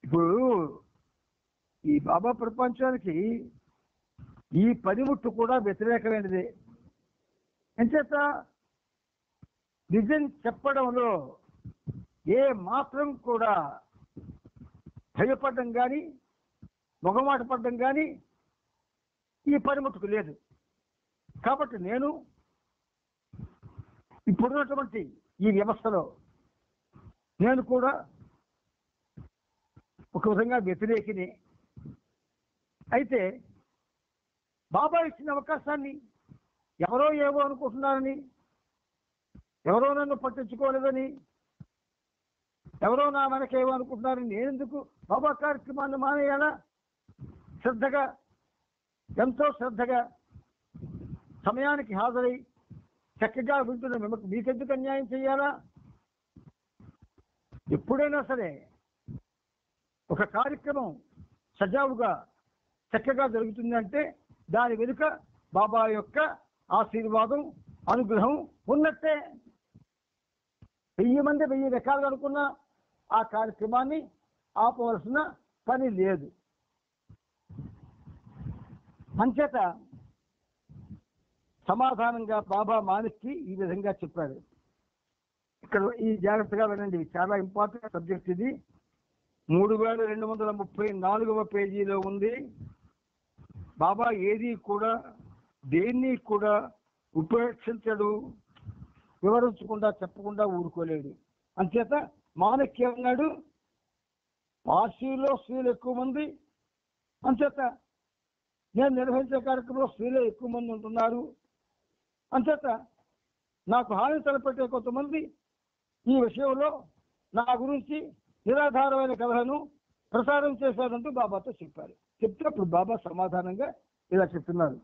ఇప్పుడు ఈ బాబా ప్రపంచానికి ఈ పనిముట్టు కూడా వ్యతిరేకమైనదే. ఎంచేత నిజం చెప్పడంలో ఏ మాత్రం కూడా భయపడడం కానీ మొగమాట పడడం కానీ ఈ పనిముట్టుకు లేదు. కాబట్టి నేను ఇప్పుడున్నటువంటి ఈ వ్యవస్థలో నేను కూడా ఒక విధంగా వ్యతిరేకిని. అయితే బాబా ఇచ్చిన అవకాశాన్ని ఎవరో ఏవో అనుకుంటున్నారని, ఎవరో నన్ను పట్టించుకోలేదని, ఎవరో నా మనకేమనుకుంటున్నారు, నేనెందుకు బాబా కార్యక్రమాన్ని మానేయాలా? శ్రద్ధగా, ఎంతో శ్రద్ధగా సమయానికి హాజరై చక్కగా వింటున్న మీకెందుకు అన్యాయం చేయాలా? ఎప్పుడైనా సరే ఒక కార్యక్రమం సజావుగా చక్కగా జరుగుతుందంటే దాని వెనుక బాబా యొక్క ఆశీర్వాదం, అనుగ్రహం ఉన్నట్టే. 1000 మంది 1000 రకాలుగా అనుకున్న ఆ కార్యక్రమాన్ని ఆపవలసిన పని లేదు. అంచేత సమాధానంగా బాబా మాణిక్కి ఈ విధంగా చెప్పాడు. ఇక్కడ ఈ జాగ్రత్తగా వినండి, చాలా ఇంపార్టెంట్ సబ్జెక్ట్ ఇది. 3234వ పేజీలో ఉంది. బాబా ఏది కూడా దేన్ని కూడా ఉపేక్షించడు, వివరించకుండా చెప్పకుండా ఊరుకోలేడు. అంచేత మాణిక్య అన్నాడు, పార్సీలో స్త్రీలు ఎక్కువ మంది, అంచేత నేను నిర్వహించే కార్యక్రమంలో స్త్రీలే ఎక్కువ మంది ఉంటున్నారు, అంచేత నాకు హాని తలపెట్టే కొంతమంది ఈ విషయంలో నా గురించి నిరాధారమైన కథలను ప్రసారం చేశారంటూ బాబాతో చెప్పారు. చెప్తే అప్పుడు బాబా సమాధానంగా ఇలా చెప్తున్నారు,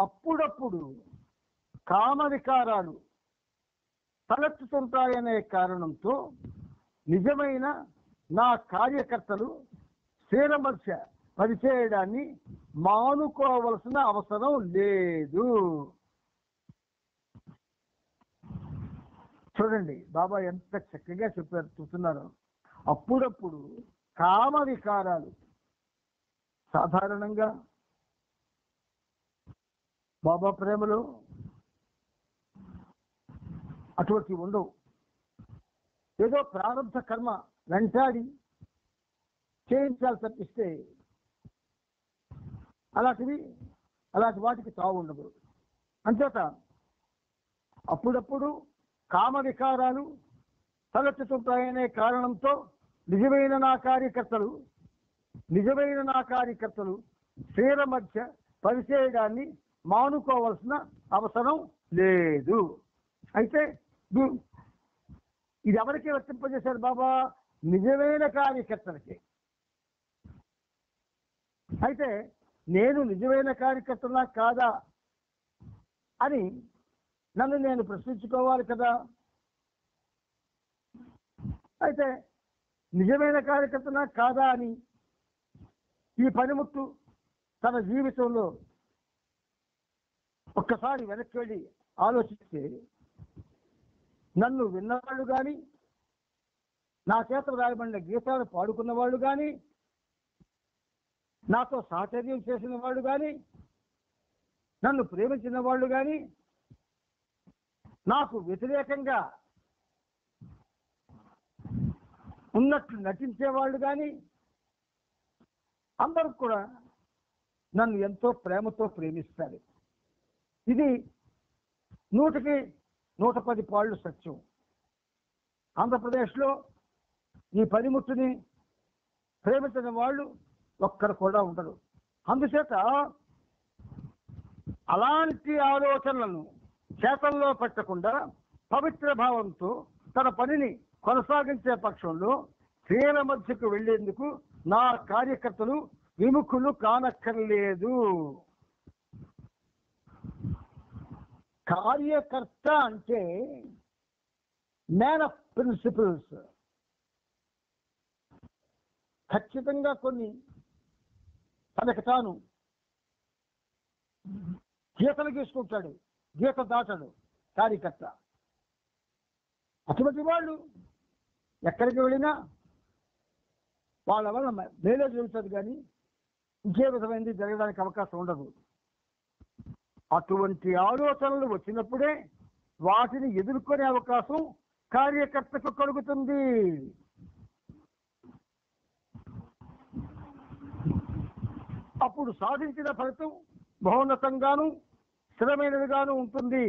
అప్పుడప్పుడు కామ వికారాలు తలెత్తుతుంటాయనే కారణంతో నిజమైన నా కార్యకర్తలు స్త్రీల మధ్య పనిచేయడాన్ని మానుకోవలసిన అవసరం లేదు. చూడండి బాబా ఎంత చక్కగా చెప్పారు, చూస్తున్నారు. అప్పుడప్పుడు కామ వికారాలు సాధారణంగా బాబా ప్రేమలో అటువంటి ఉండవు. ఏదో ప్రారంభ కర్మ వెంటాడి చేయించాలి తప్పిస్తే అలాంటి వాటికి తావు ఉండదు. అంచేత అప్పుడప్పుడు కామ వికారాలు తలెత్తుతుంటాయనే కారణంతో నిజమైన నా కార్యకర్తలు స్త్రీల మధ్య పనిచేయడాన్ని మానుకోవాల్సిన అవసరం లేదు. అయితే ఇది ఎవరికి వర్తింపజేశారు బాబా? నిజమైన కార్యకర్తలకి. అయితే నేను నిజమైన కార్యకర్తనా కాదా అని నన్ను నేను ప్రశ్నించుకోవాలి కదా. అయితే నిజమైన కార్యకర్తనా కాదా అని ఈ పనిముట్టు తన జీవితంలో ఒక్కసారి వెనక్కి వెళ్ళి ఆలోచిస్తే నన్ను విన్నవాళ్ళు కానీ, నా చేత రాయబడిన గీతాలు పాడుకున్న వాళ్ళు కానీ, నాతో సాహచర్యం చేసిన వాళ్ళు కానీ, నన్ను ప్రేమించిన వాళ్ళు కానీ, నాకు వ్యతిరేకంగా ఉన్నట్లు నటించేవాళ్ళు కానీ అందరూ కూడా నన్ను ఎంతో ప్రేమతో ప్రేమిస్తారు. ఇది 100కి 110 పాళ్ళు సత్యం. ఆంధ్రప్రదేశ్లో ఈ పనిముట్టుని ప్రేమించిన వాళ్ళు ఒక్కరు కూడా ఉండరు. అందుచేత అలాంటి ఆలోచనలను చేతల్లో పెట్టకుండా పవిత్ర భావంతో తన పనిని కొనసాగించే పక్షంలో స్త్రీల మధ్యకు వెళ్లేందుకు నా కార్యకర్తలు విముఖులు కానక్కర్లేదు. కార్యకర్త అంటే మ్యాన్ ఆఫ్ ప్రిన్సిపల్స్. ఖచ్చితంగా కొన్ని తనకు తాను గీతలు గీసుకుంటాడు, గీత దాటడు కార్యకర్త. అటువంటి వాళ్ళు ఎక్కడికి వెళ్ళినా వాళ్ళ వల్ల మేలే జరుగుతుంది కానీ ఇంకే విధమైనది జరగడానికి అవకాశం ఉండదు. అటువంటి ఆలోచనలు వచ్చినప్పుడే వాటిని ఎదుర్కొనే అవకాశం కార్యకర్తకు కలుగుతుంది. అప్పుడు సాధించిన ఫలితం మహోన్నతంగాను స్థిరమైనదిగాను ఉంటుంది.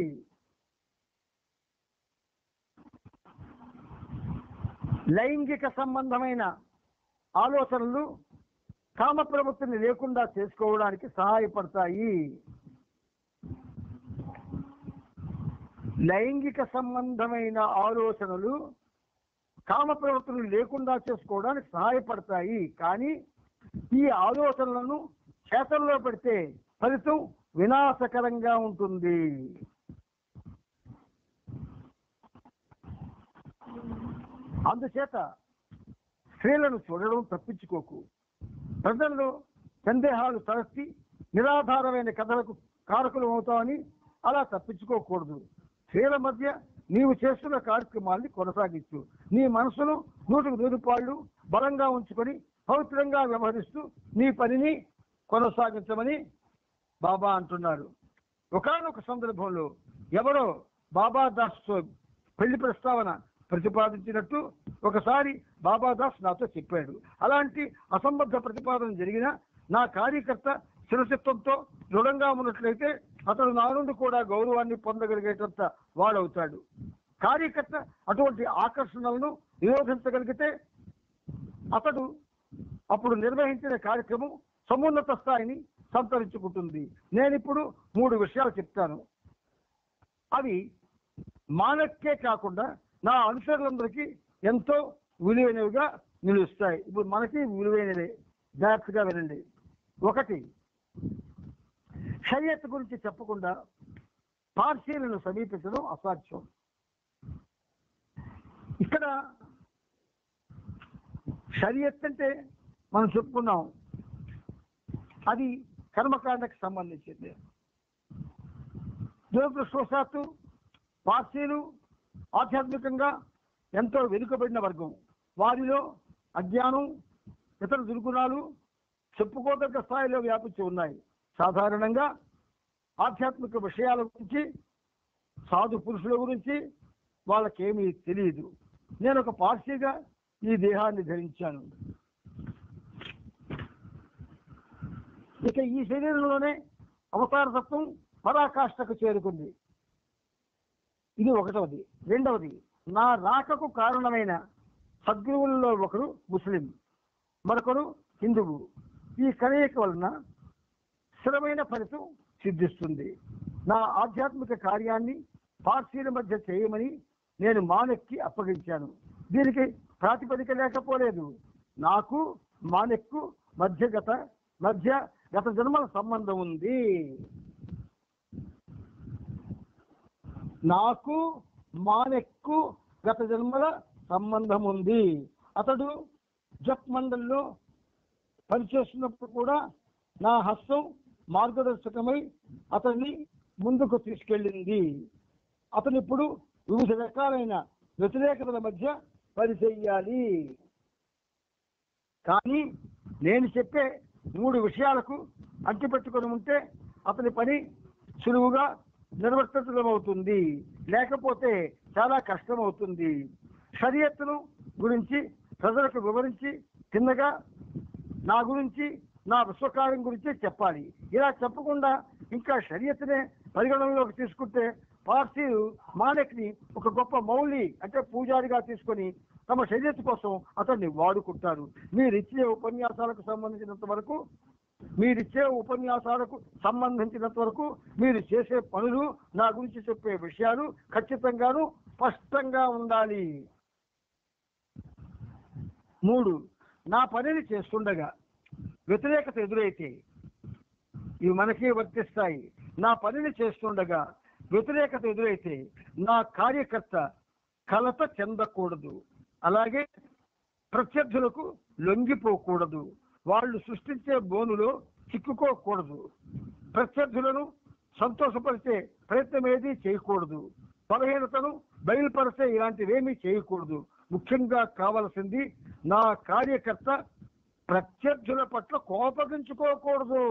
లైంగిక సంబంధమైన ఆలోచనలు కామ ప్రవృత్తిని లేకుండా చేసుకోవడానికి సహాయపడతాయి. లైంగిక సంబంధమైన ఆలోచనలు కామ ప్రవృత్తులు లేకుండా చేసుకోవడానికి సహాయపడతాయి. కానీ ఈ ఆలోచనలను చేతల్లో పెడితే ఫలితం వినాశకరంగా ఉంటుంది. అందుచేత స్త్రీలను చూడడం తప్పించుకోకు. ప్రజల్లో సందేహాలు తలెత్తి నిరాధారమైన కథలకు కారకులు అవుతామని అలా తప్పించుకోకూడదు. స్త్రీల మధ్య నీవు చేస్తున్న కార్యక్రమాల్ని కొనసాగించు. నీ మనసును 100% బలంగా ఉంచుకొని పవిత్రంగా వ్యవహరిస్తూ నీ పనిని కొనసాగించమని బాబా అంటున్నారు. ఒకానొక సందర్భంలో ఎవరో బాబాదాస్తో పెళ్లి ప్రస్తావన ప్రతిపాదించినట్టు ఒకసారి బాబాదాస్ నాతో చెప్పాడు. అలాంటి అసంబద్ధ ప్రతిపాదన జరిగినా నా కార్యకర్త స్థిరచిత్తంతో దృఢంగా ఉన్నట్లయితే అతడు నా నుండి కూడా గౌరవాన్ని పొందగలిగేటంత వాడవుతాడు. కార్యకర్త అటువంటి ఆకర్షణలను నిరోధించగలిగితే అతడు అప్పుడు నిర్వహించిన కార్యక్రమం సమున్నత స్థాయిని సంతరించుకుంటుంది. నేనిప్పుడు 3 విషయాలు చెప్తాను. అవి మానక్కే కాకుండా నా అనుచరులందరికీ ఎంతో విలువైనవిగా నిలుస్తాయి. ఇప్పుడు మనకి విలువైనవే, జాగ్రత్తగా వినండి. 1, షరియత్ గురించి చెప్పకుండా పార్సీలను సమీపించడం అసాధ్యం. ఇక్కడ షరియత్ అంటే మనం చెప్పుకున్నాం, అది కర్మకాండకు సంబంధించింది. దురదృష్టవశాత్తు పార్సీలు ఆధ్యాత్మికంగా ఎంతో వెనుకబడిన వర్గం. వారిలో అజ్ఞానం, ఇతర దుర్గుణాలు చెప్పుకోదగ్గ స్థాయిలో వ్యాపించి ఉన్నాయి. సాధారణంగా ఆధ్యాత్మిక విషయాల గురించి, సాధు పురుషుల గురించి వాళ్ళకేమీ తెలియదు. నేను ఒక పార్సీగా ఈ దేహాన్ని ధరించాను. ఇక ఈ శరీరంలోనే అవతారతత్వం పరాకాష్ఠకు చేరుకుంది. ఇది 1వది. 2వది, నా రాకకు కారణమైన సద్గురువులలో ఒకరు ముస్లిం, మరొకరు హిందువు. ఈ కలయిక వలన స్థిరమైన ఫలితం సిద్ధిస్తుంది. నా ఆధ్యాత్మిక కార్యాన్ని పార్సీల మధ్య చేయమని నేను మానెక్కి అప్పగించాను. దీనికి ప్రాతిపదిక లేకపోలేదు. నాకు మానెక్కు మధ్య గత జన్మల సంబంధం ఉంది. నాకు మానెక్కు గత జన్మల సంబంధం ఉంది. అతడు జప్ మండలిలో పనిచేస్తున్నప్పుడు కూడా నా హస్తం మార్గదర్శకమై అతన్ని ముందుకు తీసుకెళ్ళింది. అతను ఇప్పుడు వివిధ రకాలైన వ్యతిరేకతల మధ్య పనిచేయాలి. కానీ నేను చెప్పే 3 విషయాలకు అంటిపెట్టుకొని ఉంటే అతని పని సులువుగా నిర్వర్తించడం అవుతుంది, లేకపోతే చాలా కష్టం అవుతుంది. షరియత్తును గురించి ప్రజలకు వివరించి చిన్నగా నా గురించి, నా విశ్వకార్యం గురించి చెప్పాలి. ఇలా చెప్పకుండా ఇంకా షరియత్తునే పరిగణనలోకి తీసుకుంటే పార్సీలు మానెక్ని ఒక గొప్ప మౌలి అంటే పూజారిగా తీసుకొని తమ షరియత్ కోసం అతన్ని వాడుకుంటారు. మీరిచ్చే ఉపన్యాసాలకు సంబంధించినంత వరకు మీరు చేసే పనులు, నా గురించి చెప్పే విషయాలు ఖచ్చితంగాను స్పష్టంగా ఉండాలి. 3, నా పనిని చేస్తుండగా వ్యతిరేకత ఎదురైతే, ఇవి మనకే వర్తిస్తాయి. నా పనిని చేస్తుండగా వ్యతిరేకత ఎదురైతే నా కార్యకర్త కలత చెందకూడదు. అలాగే ప్రత్యర్థులకు లొంగిపోకూడదు. వాళ్ళు సృష్టించే బోనులో చిక్కుకోకూడదు. ప్రత్యర్థులను సంతోషపరిచే ప్రయత్నం ఏదీ చేయకూడదు. బలహీనతను బయలుపరిచే ఇలాంటివేమీ చేయకూడదు. ముఖ్యంగా కావలసింది నా కార్యకర్త ప్రత్యర్థుల పట్ల కోపగించుకోకూడదు.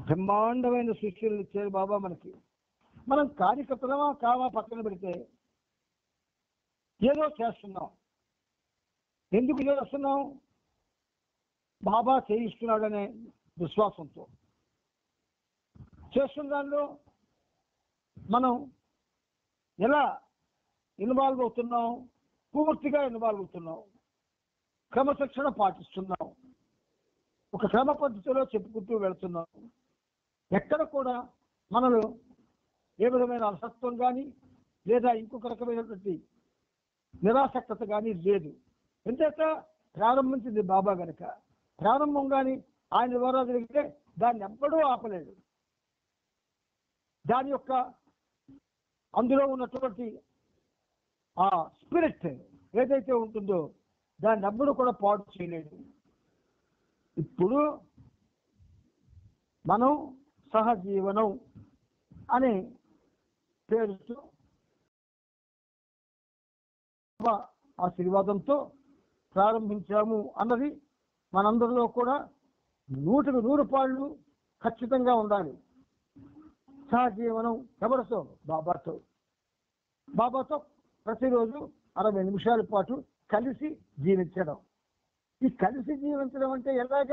బ్రహ్మాండమైన సృష్టిలు ఇచ్చారు బాబా మనకి. మనం కార్యకర్తలమా కావా పక్కన పెడితే ఏదో చేస్తున్నాం. ఎందుకు చేస్తున్నాం? బాబా చేయిస్తున్నాడనే విశ్వాసంతో చేస్తున్న దానిలో మనం ఎలా ఇన్వాల్వ్ అవుతున్నాం? పూర్తిగా ఇన్వాల్వ్ అవుతున్నాం. క్రమశిక్షణ పాటిస్తున్నాం. ఒక క్రమ పద్ధతిలో చెప్పుకుంటూ వెళుతున్నాం. ఎక్కడ కూడా మనలో ఏ విధమైన అలసత్వం కానీ, లేదా ఇంకొక రకమైనటువంటి నిరాసక్తత కానీ లేదు. ఎందుకంటే ప్రారంభించింది బాబా గనక. ప్రారంభం కానీ ఆయన ద్వారా జరిగితే దాన్ని ఎవ్వడూ ఆపలేడు. దాని యొక్క అందులో ఉన్నటువంటి ఆ స్పిరిట్ ఏదైతే ఉంటుందో దాన్ని ఎవ్వడూ కూడా పాడు చేయలేడు. ఇప్పుడు మనం సహజీవనం అనే పేరుతో ఆశీర్వాదంతో ప్రారంభించాము అన్నది మనందరిలో కూడా 100% పాళ్ళు ఖచ్చితంగా ఉండాలి. సహజీవనం ఎవరితో? బాబాతో ప్రతిరోజు 60 నిమిషాల పాటు కలిసి జీవించడం. ఈ కలిసి జీవించడం అంటే ఎలాగ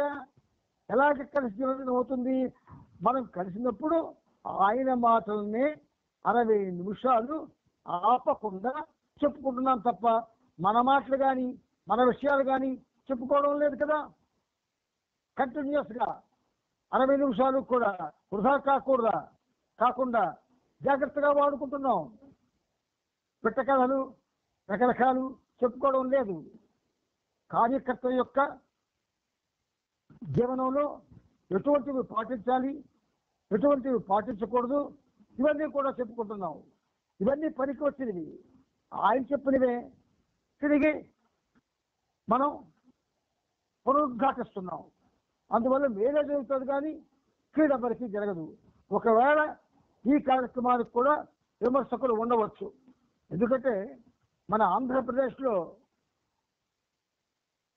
కలిసి జీవించడం అవుతుంది? మనం కలిసినప్పుడు ఆయన మాటల్ని 60 నిమిషాలు ఆపకుండా చెప్పుకుంటున్నాం తప్ప మన మాటలు కానీ మన విషయాలు కానీ చెప్పుకోవడం లేదు కదా. కంటిన్యూస్గా 60 నిమిషాలు కూడా వృధా కాకుండా జాగ్రత్తగా వాడుకుంటున్నాం. పిట్టకథలు రకరకాలు చెప్పుకోవడం లేదు. కార్యకర్త యొక్క జీవనంలో ఎటువంటివి పాటించాలి, ఎటువంటివి పాటించకూడదు, ఇవన్నీ కూడా చెప్పుకుంటున్నాం. ఇవన్నీ పనికి వచ్చినవి. ఆయన చెప్పినవే తిరిగి మనం పునరుద్ఘాటిస్తున్నాం. అందువల్ల మేలే జరుగుతుంది కానీ కీడ పరిస్థితి జరగదు. ఒకవేళ ఈ కార్యక్రమానికి కూడా విమర్శకులు ఉండవచ్చు. ఎందుకంటే మన ఆంధ్రప్రదేశ్లో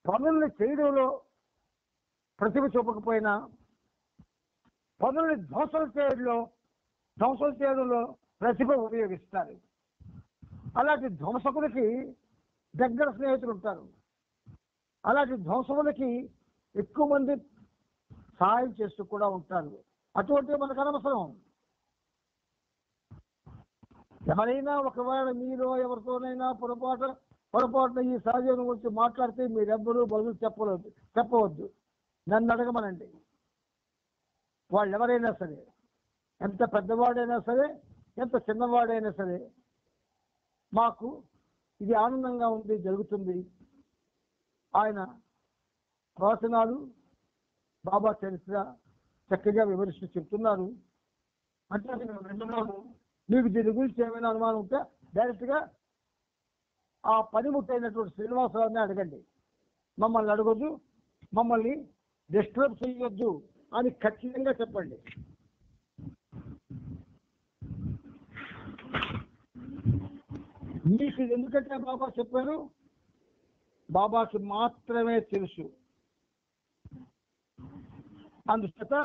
పనుల్ని చేయడంలో ప్రతిభ చూపకపోయినా పనుల్ని ధ్వంసం చేయడంలో ప్రతిభ ఉపయోగిస్తారు. అలాంటి ధ్వంసకులకి దగ్గర స్నేహితులు ఉంటారు. అలాంటి ధ్వంసకులకి ఎక్కువ మంది సహాయం చేస్తూ కూడా ఉంటారు. అటువంటి మనకు అనవసరం. ఎవరైనా ఒకవేళ మీలో ఎవరితోనైనా పొరపాటున ఈ సహజీవనం గురించి మాట్లాడితే మీరెవ్వరూ బదులు చెప్పవద్దు. నన్ను అడగమనండి. వాళ్ళు ఎవరైనా సరే, ఎంత పెద్దవాడైనా సరే, ఎంత చిన్నవాడైనా సరే, మాకు ఇది ఆనందంగా ఉంది, జరుగుతుంది. ఆయన ప్రవచనాలు, బాబా చరిత్ర చక్కగా వివరిస్తూ చెప్తున్నారు. అంటే మేము వింటున్నాము. మీకు దీని గురించి ఏమైనా అనుమానం ఉంటే డైరెక్ట్గా ఆ పనిముట్టైనటువంటి శ్రీనివాసరావుని అడగండి. మమ్మల్ని అడగొద్దు, మమ్మల్ని డిస్టర్బ్ చేయొద్దు అని ఖచ్చితంగా చెప్పండి. మీకు ఎందుకంటే బాబా చెప్పారు, బాబాకి మాత్రమే తెలుసు. అందుచేత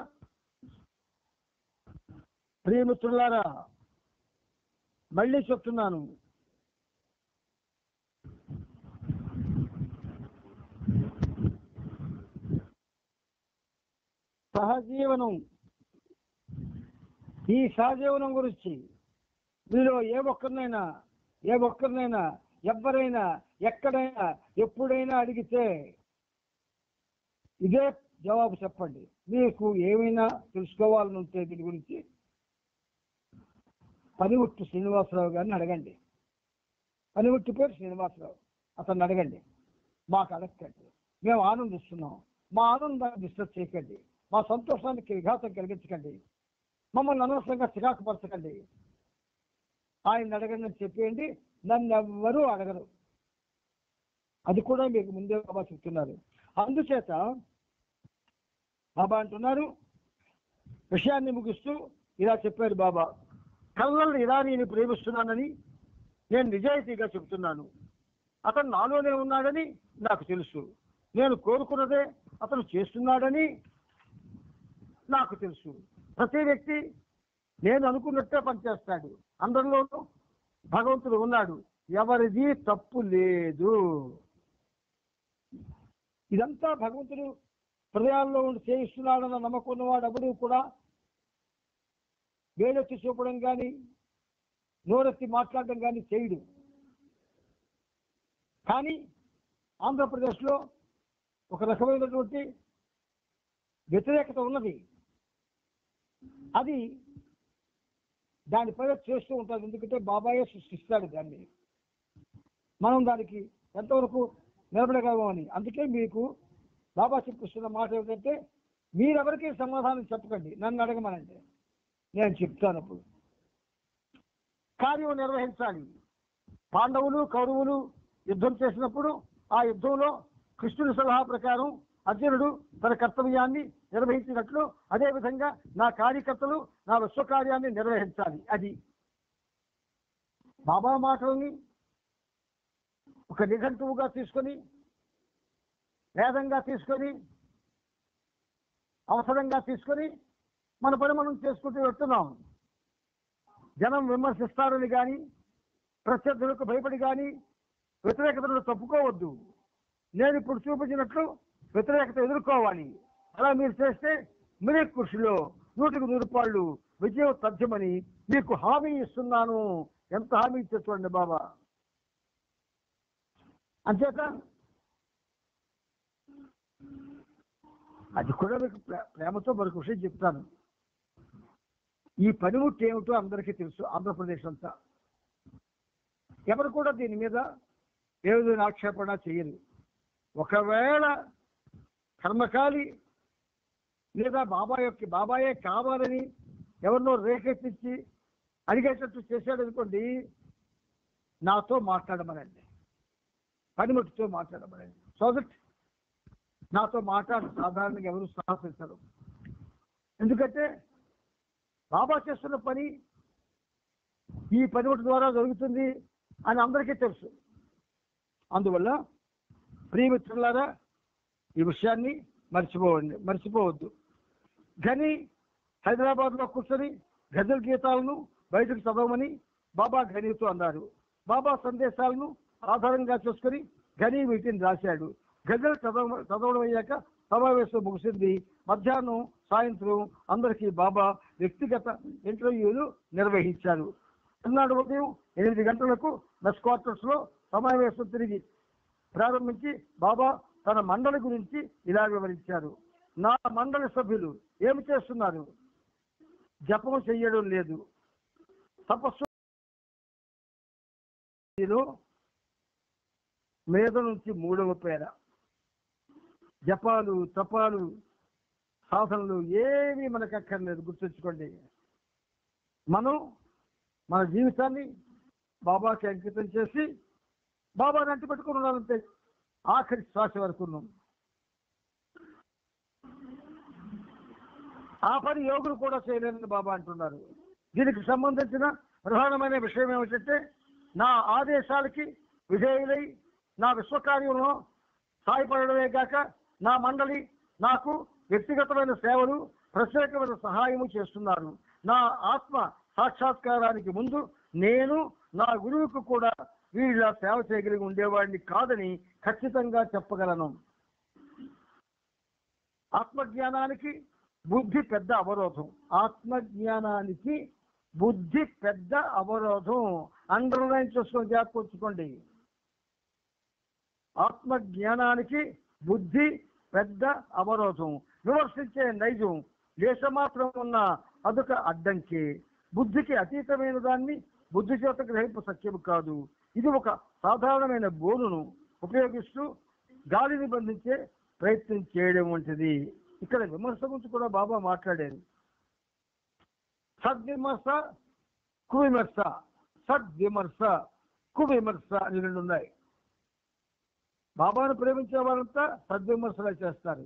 ప్రియమిత్రులారా, మళ్ళీ చెప్తున్నాను, సహజీవనం, ఈ సహజీవనం గురించి మీలో ఏ ఒక్కరినైనా ఎవరైనా ఎక్కడైనా ఎప్పుడైనా అడిగితే ఇదే జవాబు చెప్పండి. మీకు ఏమైనా తెలుసుకోవాలని ఉంటే దీని గురించి పనిముట్టు శ్రీనివాసరావు గారిని అడగండి. పనిముట్టు పేరు శ్రీనివాసరావు, అతన్ని అడగండి. మాకు అడగండి. మేము ఆనందిస్తున్నాం. మా ఆనందాన్ని డిస్టర్బ్ చేయకండి. మా సంతోషానికి విఘాతం కలిగించకండి. మమ్మల్ని అనవసరంగా చిరాకు పరచకండి. ఆయన అడగండి అని చెప్పేయండి. నన్ను ఎవ్వరూ అడగరు. అది కూడా మీకు ముందే బాబా చెప్తున్నారు. అందుచేత బాబా అంటున్నారు, విషయాన్ని ముగిస్తూ ఇలా చెప్పారు బాబా, కళ్ళల్లో ఇలా నేను ప్రేమిస్తున్నానని నేను నిజాయితీగా చెబుతున్నాను. అతను నాలోనే ఉన్నాడని నాకు తెలుసు. నేను కోరుకున్నదే అతను చేస్తున్నాడని నాకు తెలుసు. ప్రతి వ్యక్తి నేను అనుకున్నట్టే పనిచేస్తాడు. అందరిలోనూ భగవంతుడు ఉన్నాడు. ఎవరిది తప్పు లేదు. ఇదంతా భగవంతుడు హృదయాల్లో ఉండి చేయిస్తున్నాడన్న నమ్మకం ఉన్నవాడు ఎవడు కూడా వేలెత్తి చూపడం కానీ నోరెత్తి మాట్లాడడం కానీ చేయడు. కానీ ఆంధ్రప్రదేశ్లో ఒక రకమైనటువంటి వ్యతిరేకత ఉన్నది. అది దానిపైన చేస్తూ ఉంటారు. ఎందుకంటే బాబాయే సృష్టిస్తాడు దాన్ని. మనం దానికి ఎంతవరకు నిలబడగలమని. అందుకే మీకు బాబా చెప్పిస్తున్న మాట ఏమిటంటే, మీరెవరికి సమాధానం చెప్పకండి, నన్ను అడగమనండి, నేను చెప్తాను. అప్పుడు కార్యం నిర్వహించాలి. పాండవులు కౌరవులు యుద్ధం చేసినప్పుడు ఆ యుద్ధంలో కృష్ణుని సలహా ప్రకారం అర్జునుడు తన కర్తవ్యాన్ని నిర్వహించినట్లు అదేవిధంగా నా కార్యకర్తలు నా విశ్వకార్యాన్ని నిర్వహించాలి. అది బాబా మాటల్ని ఒక నిఘంటువుగా తీసుకొని, వేదంగా తీసుకొని, అవసరంగా తీసుకొని మన పని మనం చేసుకుంటూ వెళ్తున్నాం. జనం విమర్శిస్తారని కానీ, ప్రత్యర్థులకు భయపడి కానీ వ్యతిరేకతను తప్పుకోవద్దు. నేను ఇప్పుడు చూపించినట్లు వ్యతిరేకత ఎదుర్కోవాలి. అలా మీరు చేస్తే మీరే కృషిలో 100% విజయం తథ్యమని మీకు హామీ ఇస్తున్నాను. ఎంత హామీ ఇచ్చే చూడండి బాబా. అంచేత అది కూడా మీకు ప్రేమతో మరొక విషయం చెప్తాను. ఈ పనిముట్టు ఏమిటో అందరికీ తెలుసు, ఆంధ్రప్రదేశ్ అంతా. ఎవరు కూడా దీని మీద ఏ విధమైన ఆక్షేపణ చేయరు. ఒకవేళ కర్మకాలి లేదా బాబాయే కావాలని ఎవరినో రేకెత్తించి అడిగేటట్టు చేశాడనుకోండి, నాతో మాట్లాడమనండి, పనిముట్టుతో మాట్లాడమనండి. సో దట్ నాతో మాట్లాడు సాధారణంగా ఎవరు సాహసించరు. ఎందుకంటే బాబా చేస్తున్న పని ఈ పనిముట్టు ద్వారా జరుగుతుంది అని అందరికీ తెలుసు. అందువల్ల ప్రియమిత్రులారా, ఈ విషయాన్ని మర్చిపోవద్దు. ఘని హైదరాబాద్లో కూర్చొని గజల్ గీతాలను బయటకు చదవమని బాబా ఘనీతో అన్నారు. బాబా సందేశాలను ఆధారంగా చేసుకుని ఘనీ వీటిని రాశాడు. గజల్ చదవడం అయ్యాక సమావేశం ముగిసింది. మధ్యాహ్నం సాయంత్రం అందరికీ బాబా వ్యక్తిగత ఇంటర్వ్యూలు నిర్వహించారు. అన్నాడు ఉదయం 8 గంటలకు మెస్ క్వార్టర్స్ లో సమావేశం తిరిగి ప్రారంభించి బాబా తన మండలి గురించి ఇలా వివరించారు. నా మండలి సభ్యులు ఏమి చేస్తున్నారు? జపం చెయ్యడం లేదు, తపస్సు మీద నుంచి 3వ పేర. జపాలు తపాలు సాధనలు ఏమీ మనకు అక్కర్లేదు. గుర్తుంచుకోండి, మనం మన జీవితాన్ని బాబాకి అంకితం చేసి బాబాని అంటి పెట్టుకుని ఉండాలంటే ఆఖరి శ్వాస వరకు ఉన్నాం. ఆ పని యోగులు కూడా చేయలేరని బాబా అంటున్నారు. దీనికి సంబంధించిన ప్రధానమైన విషయం ఏమిటంటే, నా ఆదేశాలకి విధేయులై నా విశ్వకార్యంలో సాయపడమే కాక నా మండలి నాకు వ్యక్తిగతమైన సేవలు ప్రత్యేకమైన సహాయము చేస్తున్నారు. నా ఆత్మ సాక్షాత్కారానికి ముందు నేను నా గురువుకు కూడా వీళ్ళ సేవ చేయగలిగి ఉండేవాడిని కాదని ఖచ్చితంగా చెప్పగలను. ఆత్మజ్ఞానానికి బుద్ధి పెద్ద అవరోధం. ఆత్మజ్ఞానానికి బుద్ధి పెద్ద అవరోధం. అండర్లైన్ చేసుకొని జాగ్రత్తగా. ఆత్మజ్ఞానానికి బుద్ధి పెద్ద అవరోధం. విమర్శించే నైజం లేశమాత్రం ఉన్న అదొక అడ్డంకి. బుద్ధికి అతీతమైన దాన్ని బుద్ధి చేత గ్రహింపు సత్యము కాదు. ఇది ఒక సాధారణమైన బోనును ఉపయోగిస్తూ గాలిని బంధించే ప్రయత్నం చేయడం వంటిది. ఇక్కడ విమర్శ గురించి కూడా బాబా మాట్లాడారు. సద్విమర్శ కువిమర్శ, సద్విమర్శ కువిమర్శ అని 2 ఉన్నాయి. బాబాను ప్రేమించే వాళ్ళంతా సద్విమర్శలే చేస్తారు.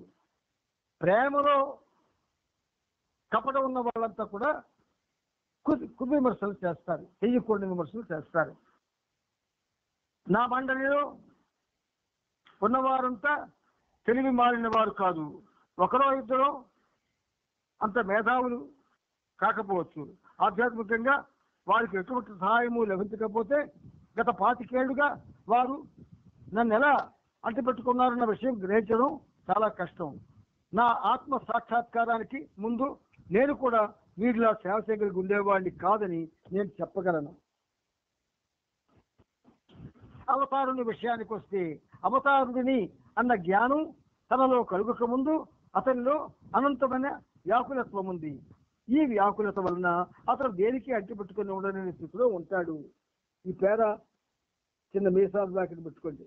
ప్రేమలో కపట ఉన్న వాళ్ళంతా కూడా కువిమర్శలు చేస్తారు, చెయ్యకూడని విమర్శలు చేస్తారు. నా మండలిలో ఉన్నవారంతా తెలివి మారిన వారు కాదు. ఒకరో ఇద్దరో అంత మేధావులు కాకపోవచ్చు. ఆధ్యాత్మికంగా వారికి ఎటువంటి సహాయము లభించకపోతే గత 25 ఏళ్లుగా వారు నన్ను ఎలా అంటిపెట్టుకున్నారన్న విషయం గ్రహించడం చాలా కష్టం. నా ఆత్మ సాక్షాత్కారానికి ముందు నేను కూడా వీరిలా సేవ చేయగలిగి ఉండేవాడిని కాదని నేను చెప్పగలను. అవతారుని విషయానికి వస్తే, అవతారుడిని అన్న జ్ఞానం తనలో కలుగక ముందు అతనిలో అనంతమైన వ్యాకులత్వం ఉంది. ఈ వ్యాకులత వలన అతను దేనికి అంటిపెట్టుకుని ఉండలేని స్థితిలో ఉంటాడు. ఈ పేర చిన్న మీసాలు దాకా పెట్టుకోండి.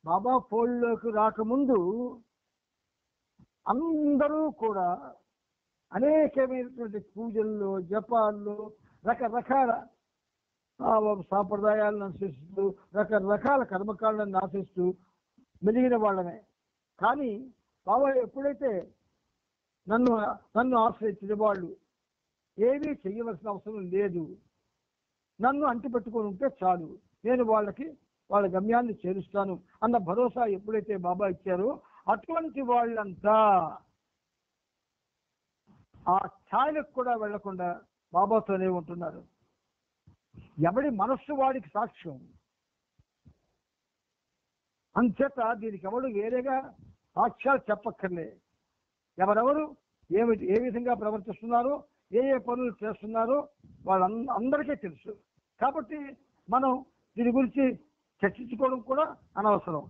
బాబా ఫోల్డ్లోకి రాకముందు అందరూ కూడా అనేకమైనటువంటి పూజల్లో, జపాల్లో రకరకాల సాంప్రదాయాలను అనుసరిస్తూ రకరకాల కర్మకాండాలను ఆశిస్తూ మెలిగిన వాళ్ళమే. కానీ బాబా ఎప్పుడైతే నన్ను ఆశ్రయించిన వాళ్ళు ఏమీ చెయ్యవలసిన అవసరం లేదు, నన్ను అంటిపెట్టుకొని ఉంటే చాలు, నేను వాళ్ళ గమ్యాన్ని చేరుస్తాను అన్న భరోసా ఎప్పుడైతే బాబా ఇచ్చారో అటువంటి వాళ్ళంతా ఆ ఛాయలకు కూడా వెళ్లకుండా బాబాతోనే ఉంటున్నారు. ఎవడి మనస్సు వాడికి సాక్ష్యం. అంచేత దీనికి ఎవడు వేరేగా సాక్ష్యాలు చెప్పక్కర్లే. ఎవరెవరు ఏ విధంగా ప్రవర్తిస్తున్నారో, ఏ పనులు చేస్తున్నారో వాళ్ళందరికీ తెలుసు. కాబట్టి మనం దీని గురించి చర్చించుకోవడం కూడా అనవసరం.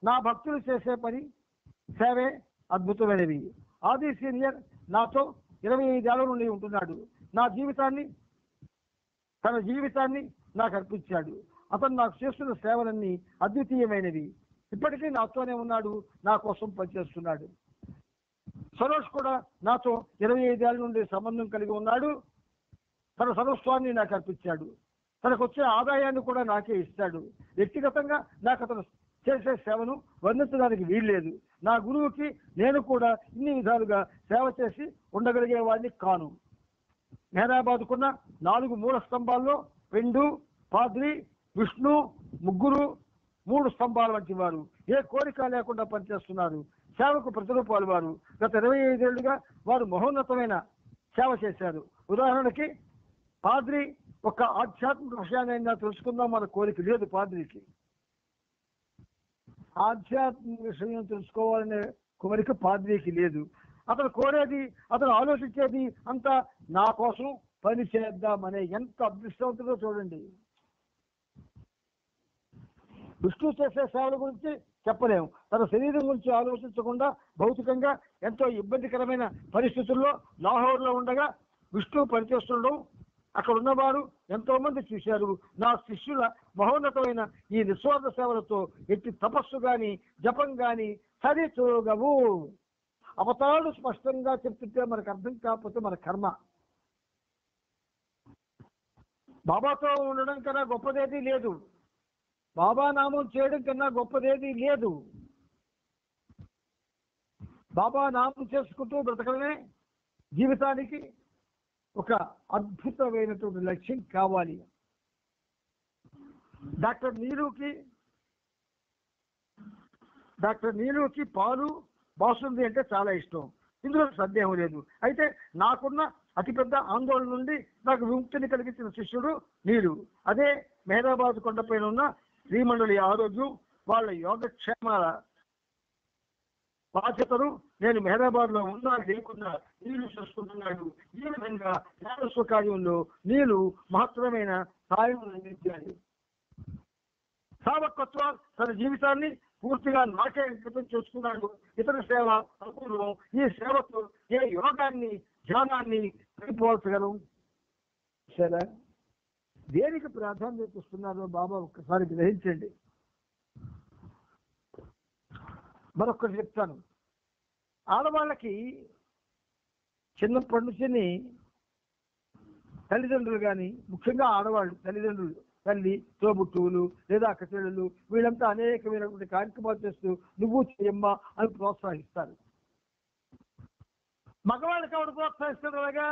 నా భక్తులు చేసే పని సేవే అద్భుతమైనవి. ఆది సీనియర్ నాతో 25 ఏళ్ల నుండి ఉంటున్నాడు. తన జీవితాన్ని నాకు అర్పించాడు. అతను నాకు చేస్తున్న సేవలన్నీ అద్వితీయమైనవి. ఇప్పటికీ నాతోనే ఉన్నాడు, నా కోసం పనిచేస్తున్నాడు. సరోజ్ కూడా నాతో 25 ఏళ్ల నుండి సంబంధం కలిగి ఉన్నాడు. తన సర్వస్వాన్ని నాకు అర్పించాడు. తనకు వచ్చే ఆదాయాన్ని కూడా నాకే ఇస్తాడు. వ్యక్తిగతంగా నాకు అతను చేసే సేవను వర్ణించడానికి వీల్లేదు. నా గురువుకి నేను కూడా ఇన్ని విధాలుగా సేవ చేసి ఉండగలిగేవాడిని కాను. మెహరాబాద్కున్న 4 మూల స్తంభాల్లో 2 పాద్రి, విష్ణు, ముగ్గురు 3 స్తంభాల వంటి వారు ఏ కోరిక లేకుండా పనిచేస్తున్నారు. సేవకు ప్రతిరూపాలు వారు. గత 25 ఏళ్లుగా వారు మహోన్నతమైన సేవ చేశారు. ఉదాహరణకి పాద్రి ఒక ఆధ్యాత్మిక విషయాన్ని తెలుసుకుందాం మన కోరిక లేదు. పాద్రికి ఆధ్యాత్మిక విషయం తెలుసుకోవాలనే కోరిక పాద్రికి లేదు. అతను కోరేది, అతను ఆలోచించేది అంతా నా కోసం పని చేద్దామనే. ఎంత అదృష్టవంతుడో చూడండి. విష్ణు చేసే సేవల గురించి చెప్పలేము. తన శరీరం గురించి ఆలోచించకుండా భౌతికంగా ఎంతో ఇబ్బందికరమైన పరిస్థితుల్లో లాహోర్లో ఉండగా విష్ణు పనిచేస్తుండడం అక్కడ ఉన్నవారు ఎంతో మంది చూశారు. నా శిష్యుల మహోన్నతమైన ఈ నిస్వార్థ సేవలతో ఎట్టి తపస్సు గాని జపం గాని సరిచూగవు. అవతారాలు స్పష్టంగా చెప్తుంటే మనకు అర్థం కాకపోతే మన కర్మ. బాబాతో ఉండడం కన్నా గొప్పదేదీ లేదు. బాబా నామం చేయడం కన్నా గొప్పదేదీ లేదు. బాబా నామం చేసుకుంటూ బ్రతకడమే జీవితానికి ఒక అద్భుతమైనటువంటి లక్ష్యం కావాలి. డాక్టర్ నీలుకి పాలు బాసుంది అంటే చాలా ఇష్టం. ఇందులో సందేహం లేదు. అయితే నాకున్న అతిపెద్ద ఆందోళన నుండి నాకు విముక్తిని కలిగించిన శిష్యుడు నీలు. అదే మెహరాబాద్ కొండపైన ఉన్న శ్రీమండలి ఆరోగ్యం, వాళ్ళ యోగక్షేమాల బాధ్యతను నేను మెహరాబాద్ లో ఉన్నా లేకున్నా నీళ్లు చూసుకుంటున్నాడు. ఈ విధంగా జ్ఞానస్వ కార్యంలో నీళ్లు మహత్తరమైన సాయం అందించాడు. సావకత్వ తన జీవితాన్ని పూర్తిగా నాకే అంకితం చేసుకున్నాడు. ఇతర సేవ అపూర్వం. ఈ సేవతో ఏ యోగాన్ని ధ్యానాన్ని సరిపోల్చగలం. సరే, దేనికి ప్రాధాన్యత ఇస్తున్నారో బాబా ఒక్కసారి గ్రహించండి. మరొకటి చెప్తాను. ఆడవాళ్ళకి చిన్నప్పటి నుంచి తల్లిదండ్రులు కానీ, ముఖ్యంగా ఆడవాళ్ళు తల్లిదండ్రులు, తల్లి, తోబుట్టువులు లేదా అక్క చెల్లెళ్ళు వీళ్ళంతా అనేకమైనటువంటి కార్యక్రమాలు చేస్తూ నువ్వు చేయమ్మా అని ప్రోత్సహిస్తారు. మగవాళ్ళకి ఎవరు ప్రోత్సహిస్తారు? అలాగా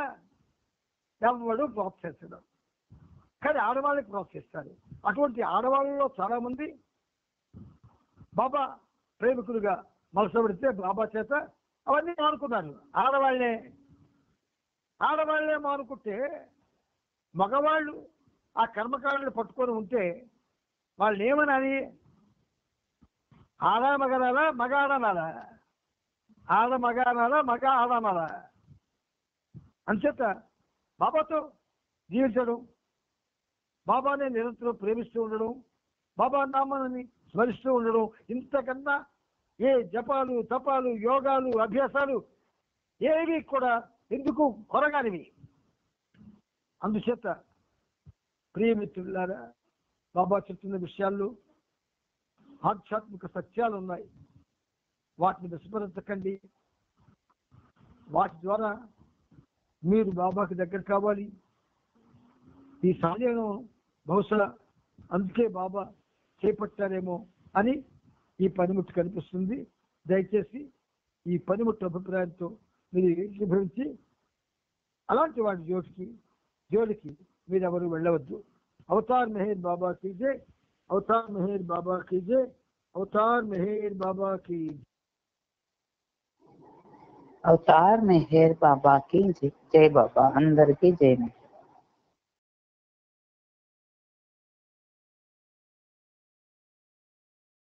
ఎవడు ప్రోత్సహిస్తారు. కానీ ఆడవాళ్ళకి ప్రోత్సహిస్తారు. అటువంటి ఆడవాళ్ళలో చాలా మంది బాబా ప్రేమికులుగా మనసబడితే బాబా చేత అవన్నీ మానుకున్నారు. ఆడవాళ్లే మానుకుంటే మగవాళ్ళు ఆ కర్మకాండలు పట్టుకొని ఉంటే వాళ్ళని ఏమనాలి? ఆడ మగనాలా, మగ ఆడనాలా? ఆడ మగ అనాలా, మగ ఆడనాలా? అంచేత బాబాతో జీవించడం, బాబానే నిరంతరం ప్రేమిస్తూ ఉండడం, బాబా నామాన్ని స్మరిస్తూ ఉండడం, ఇంతకన్నా ఏ జపాలు, తపాలు, యోగాలు, అభ్యాసాలు ఏవి కూడా ఎందుకు కొరగానివి. అందుచేత ప్రియమిత్రులారా, బాబా చెప్తున్న విషయాల్లో ఆధ్యాత్మిక సత్యాలు ఉన్నాయి. వాటిని విస్మరించకండి. వాటి ద్వారా మీరు బాబాకి దగ్గర కావాలి. ఈ సమయం బహుశా అందుకే బాబా చేపట్టారేమో అని ఈ పనిముట్టు కనిపిస్తుంది. దయచేసి ఈ పనిముట్టు అభిప్రాయంతో మీరు ఏకీభవించి అలాంటి వాటి జోలికి మీరు ఎవరు వెళ్ళవద్దు. అవతార్ మెహర్ బాబా की जय, అవతార్ మెహర్ బాబా की जय, అవతార్ మెహర్ బాబా की అవతార్ మెహర్ బాబా కి జై. జై బాబా. అందరికీ జై.